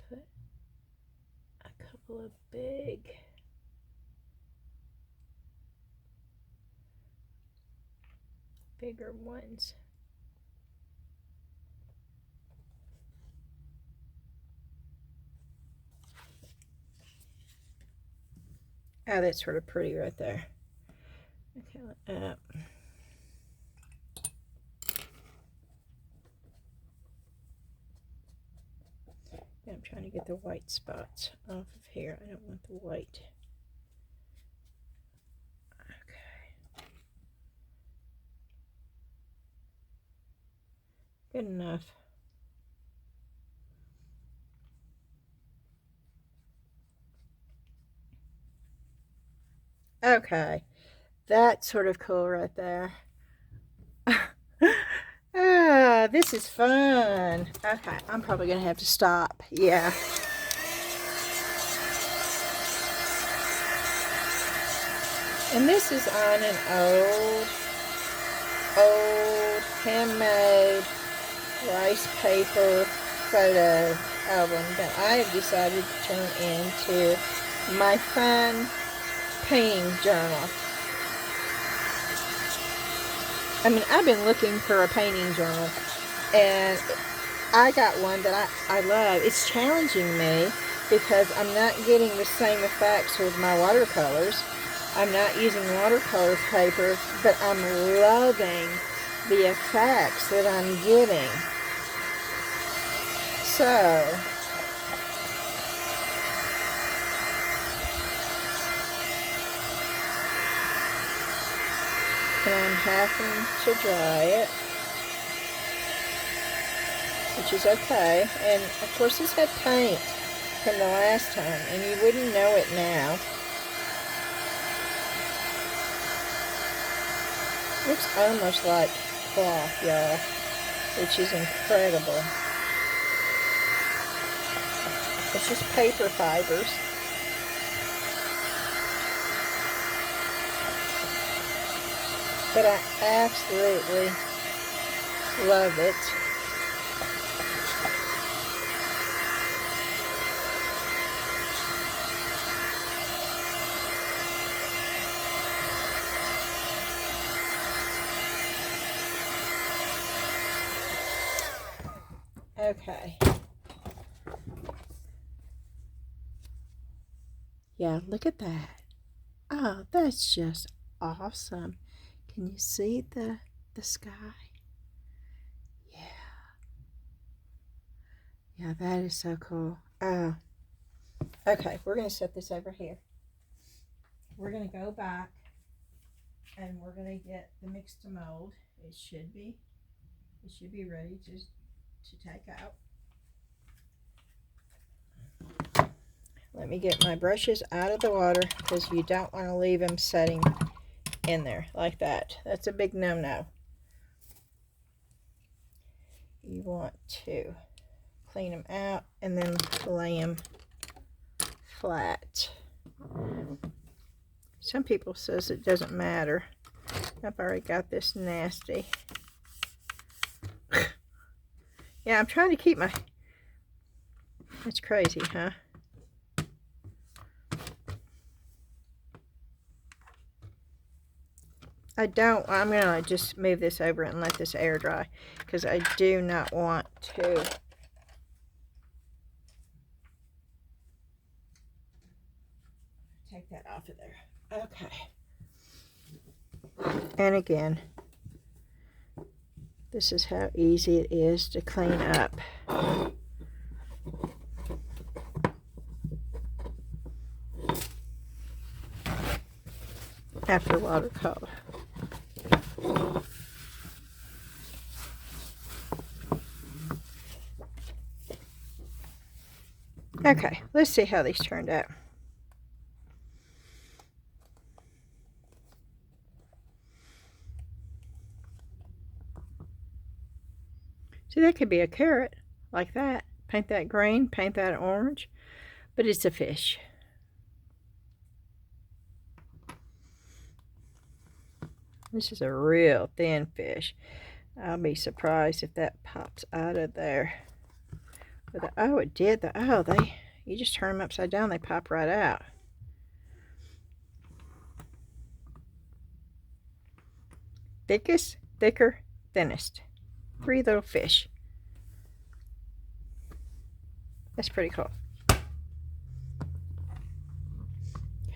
Put a couple of bigger ones. Oh, that's sort of pretty right there. Okay, yeah, I'm trying to get the white spots off of here. I don't want the white. Okay. Good enough. Okay, that's sort of cool right there. This is fun. Okay, I'm probably gonna have to stop. Yeah. And this is on an old handmade rice paper photo album that I have decided to turn into my fun painting journal. I mean, I've been looking for a painting journal, and I got one that I love. It's challenging me because I'm not getting the same effects with my watercolors. I'm not using watercolor paper, but I'm loving the effects that I'm getting. So, and I'm having to dry it, which is okay. And of course this had paint from the last time, and you wouldn't know it now. Looks almost like cloth, y'all, which is incredible. It's just paper fibers. But I absolutely love it. Okay. Yeah, look at that. Oh, that's just awesome. Can you see the sky? Yeah. Yeah, that is so cool. Oh. Okay, we're going to set this over here. We're going to go back and we're going to get the mix to mold. It should be ready to take out. Let me get my brushes out of the water because you don't want to leave them setting in there like that. That's a big no-no. You want to clean them out and then lay them flat. Some people says it doesn't matter. I've already got this nasty. Yeah, I'm trying to keep my... That's crazy, huh? I'm going to just move this over and let this air dry because I do not want to take that off of there. Okay. And again, this is how easy it is to clean up. After watercolor. Okay, let's see how these turned out. See, that could be a carrot, like that. Paint that green, paint that orange, but it's a fish. This is a real thin fish. I'll be surprised if that pops out of there. But oh, it did. You just turn them upside down, they pop right out. Thickest, thicker, thinnest. 3 little fish. That's pretty cool.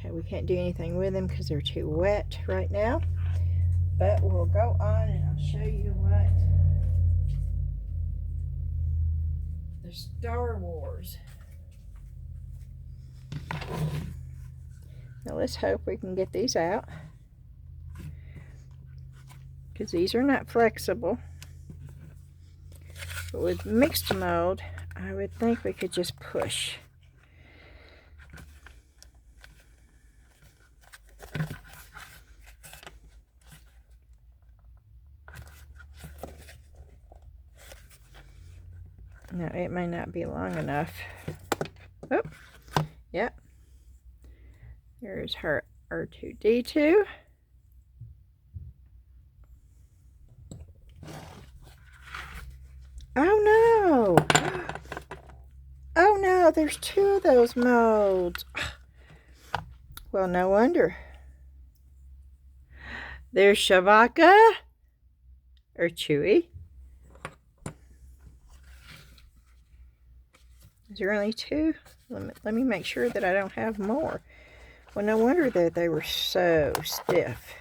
Okay, we can't do anything with them because they're too wet right now. But we'll go on and I'll show you what the Star Wars. Now let's hope we can get these out, because these are not flexible. But with mixed mold, I would think we could just push. Now it may not be long enough. Oh, yep. There's her R2-D2. Oh no! Oh no, there's two of those molds. Well, no wonder. There's Shavaka, or Chewy. Is there only two? Let me make sure that I don't have more. Well, no wonder that they were so stiff.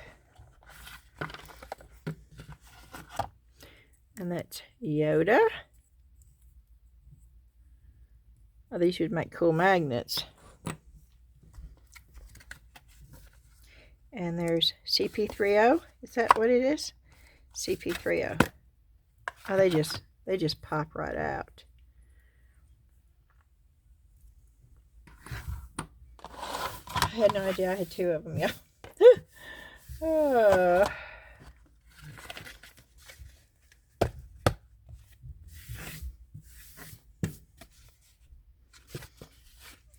And that's Yoda. Oh, these would make cool magnets. And there's CP30. Is that what it is? CP30. Oh, they just pop right out. I had no idea I had two of them, yeah.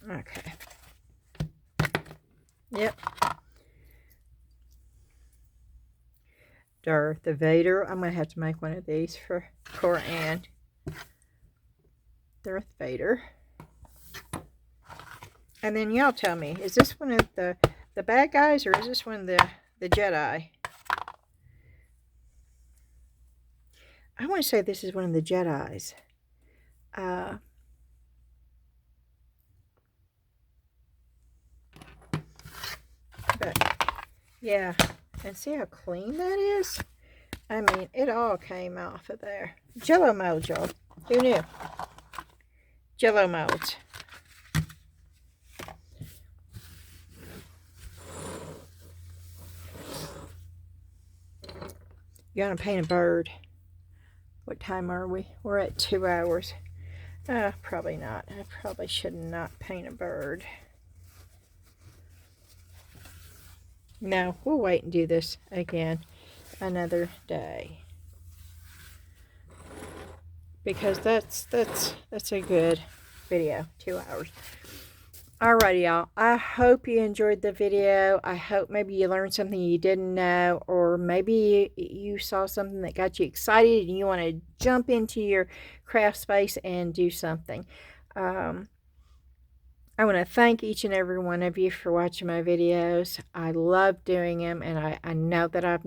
Okay. Yep. Darth Vader. I'm going to have to make one of these for Cora Ann. Darth Vader. And then y'all tell me, is this one of the bad guys, or is this one the Jedi? I want to say this is one of the Jedis. But yeah, and see how clean that is? I mean, it all came off of there. Jello mold, y'all. Who knew? Jello molds. You're gonna paint a bird. What time are we? We're at 2 hours. Probably not. I probably should not paint a bird. No, we'll wait and do this again another day. Because that's a good video. 2 hours. Alrighty, y'all. I hope you enjoyed the video. I hope maybe you learned something you didn't know, or maybe you saw something that got you excited and you want to jump into your craft space and do something. I want to thank each and every one of you for watching my videos. I love doing them, and I know that I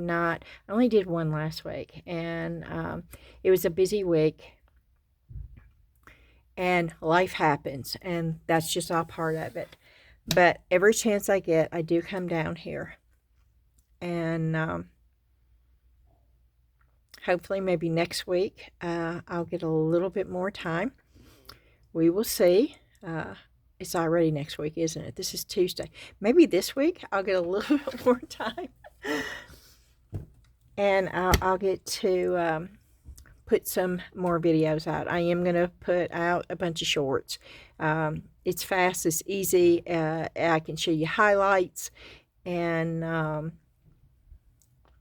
only did one last week, and it was a busy week. And life happens, and that's just all part of it. But every chance I get, I do come down here. And hopefully maybe next week I'll get a little bit more time. We will see. It's already next week, isn't it? This is Tuesday. Maybe this week I'll get a little bit more time. And I'll get to put some more videos out. I am going to put out a bunch of shorts. It's fast, it's easy. I can show you highlights, and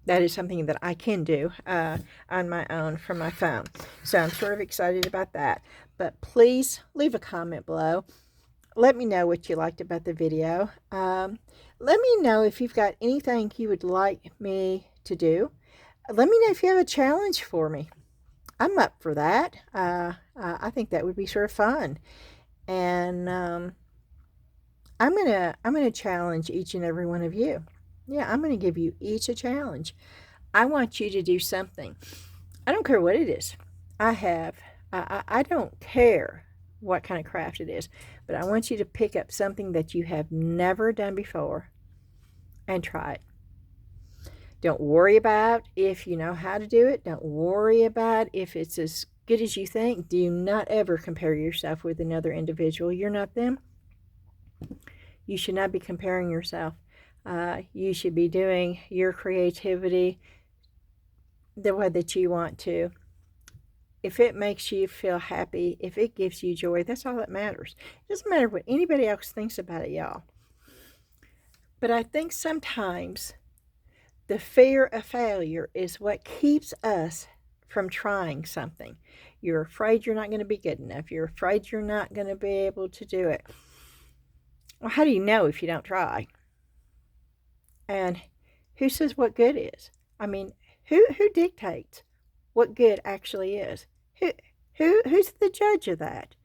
that is something that I can do on my own from my phone. So I'm sort of excited about that. But please leave a comment below. Let me know what you liked about the video. Let me know if you've got anything you would like me to do. Let me know if you have a challenge for me. I'm up for that. I think that would be sort of fun. And I'm gonna challenge each and every one of you. Yeah, I'm gonna give you each a challenge. I want you to do something. I don't care what it is. I don't care what kind of craft it is. But I want you to pick up something that you have never done before and try it. Don't worry about if you know how to do it. Don't worry about if it's as good as you think. Do not ever compare yourself with another individual. You're not them. You should not be comparing yourself. You should be doing your creativity the way that you want to. If it makes you feel happy, if it gives you joy, that's all that matters. It doesn't matter what anybody else thinks about it, y'all. But I think sometimes the fear of failure is what keeps us from trying something. You're afraid you're not going to be good enough. You're afraid you're not going to be able to do it. Well, how do you know if you don't try? And who says what good is? I mean, who dictates what good actually is? Who's the judge of that?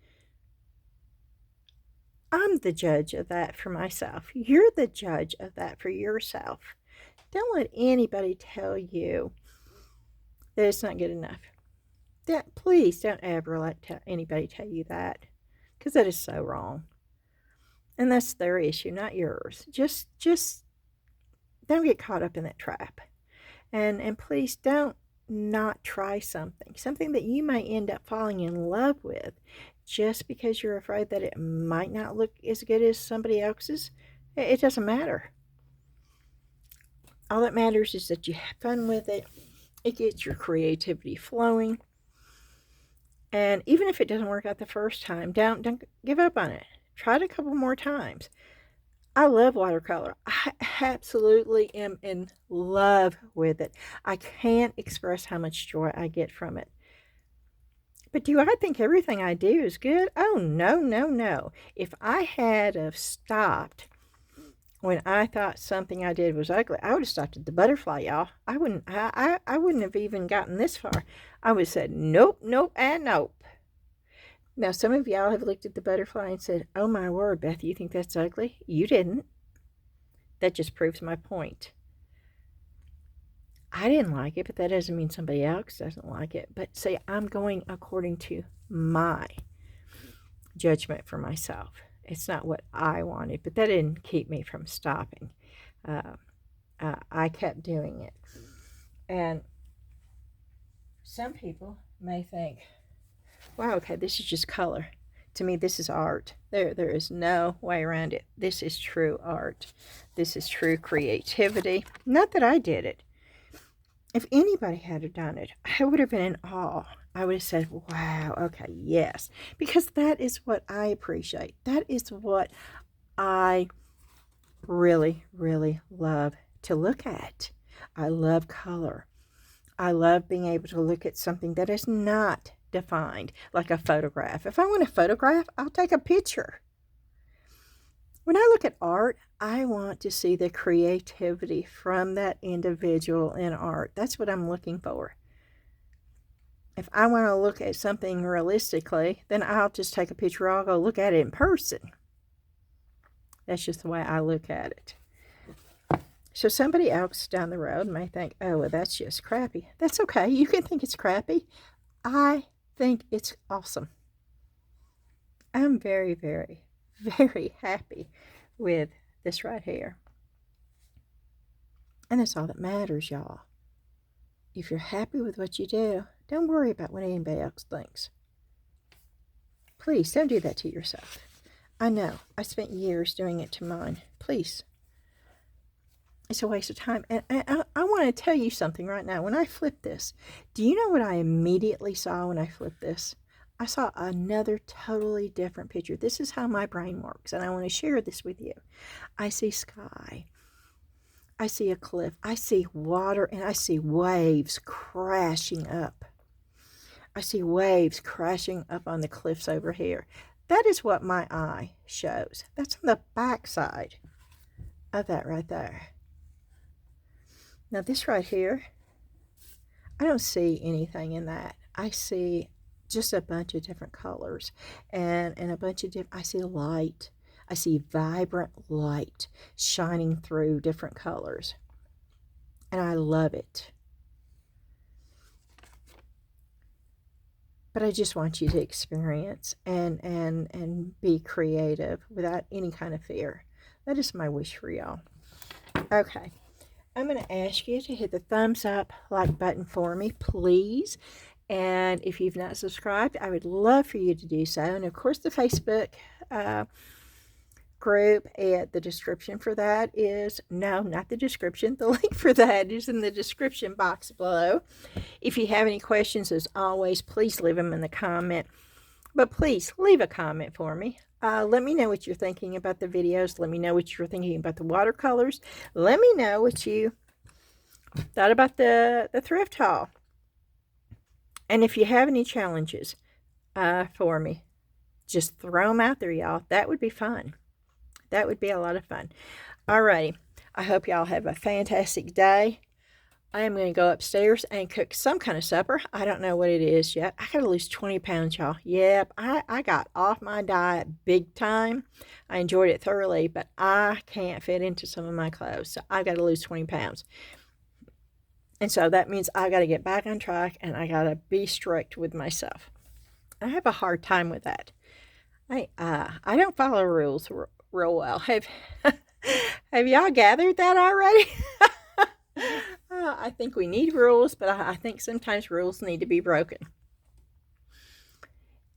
I'm the judge of that for myself. You're the judge of that for yourself. Don't let anybody tell you that it's not good enough. Please don't ever let anybody tell you that, because that is so wrong. And that's their issue, not yours. Just don't get caught up in that trap. And please don't not try something that you might end up falling in love with just because you're afraid that it might not look as good as somebody else's. It doesn't matter. All that matters is that you have fun with it. It gets your creativity flowing. And even if it doesn't work out the first time, don't give up on it. Try it a couple more times. I love watercolor. I absolutely am in love with it. I can't express how much joy I get from it. But do I think everything I do is good? Oh, no, no, no. If I had have stopped when I thought something I did was ugly, I would have stopped at the butterfly, y'all. I wouldn't have even gotten this far. I would have said, nope, nope, and nope. Now, some of y'all have looked at the butterfly and said, oh my word, Beth, you think that's ugly? You didn't. That just proves my point. I didn't like it, but that doesn't mean somebody else doesn't like it. But see, I'm going according to my judgment for myself. It's not what I wanted, but that didn't keep me from stopping. I kept doing it. And some people may think, wow, okay, this is just color. To me, this is art. There is no way around it. This is true art. This is true creativity. Not that I did it. If anybody had done it, I would have been in awe. I would have said, wow, okay, yes. Because that is what I appreciate. That is what I really, really love to look at. I love color. I love being able to look at something that is not defined, like a photograph. If I want to photograph, I'll take a picture. When I look at art, I want to see the creativity from that individual in art. That's what I'm looking for. If I want to look at something realistically, then I'll just take a picture. I'll go look at it in person. That's just the way I look at it. So somebody else down the road may think, oh, well, that's just crappy. That's okay. You can think it's crappy. I think it's awesome. I'm very, very, very happy with this right here. And that's all that matters, y'all. If you're happy with what you do, don't worry about what anybody else thinks. Please don't do that to yourself. I know. I spent years doing it to mine. Please. It's a waste of time. And I want to tell you something right now. When I flipped this, do you know what I immediately saw when I flipped this? I saw another totally different picture. This is how my brain works, and I want to share this with you. I see sky. I see a cliff. I see water, and I see waves crashing up. I see waves crashing up on the cliffs over here. That is what my eye shows. That's on the back side of that right there. Now this right here, I don't see anything in that. I see just a bunch of different colors and a bunch of different, I see light. I see vibrant light shining through different colors. And I love it. but I just want you to experience and be creative without any kind of fear. That is my wish for y'all. Okay. I'm going to ask you to hit the thumbs up, like button for me, please. And if you've not subscribed, I would love for you to do so. And of course, the Facebook group, and the description for that is, no, not the description. The link for that is in the description box below. If you have any questions, as always, please leave them in the comment. But please leave a comment for me. Let me know what you're thinking about the videos. Let me know what you're thinking about the watercolors. Let me know what you thought about the thrift haul. And if you have any challenges for me, just throw them out there, y'all. That would be fun. That would be a lot of fun. Alrighty. I hope y'all have a fantastic day. I am going to go upstairs and cook some kind of supper. I don't know what it is yet. I got to lose 20 pounds, y'all. Yep, I got off my diet big time. I enjoyed it thoroughly, but I can't fit into some of my clothes. So I've got to lose 20 pounds. And so that means I got to get back on track, and I got to be strict with myself. I have a hard time with that. I don't follow rules real well. Have y'all gathered that already? I think we need rules, but I think sometimes rules need to be broken.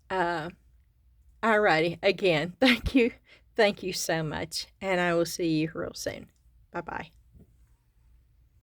Alrighty, again, thank you so much, and I will see you real soon. Bye-bye.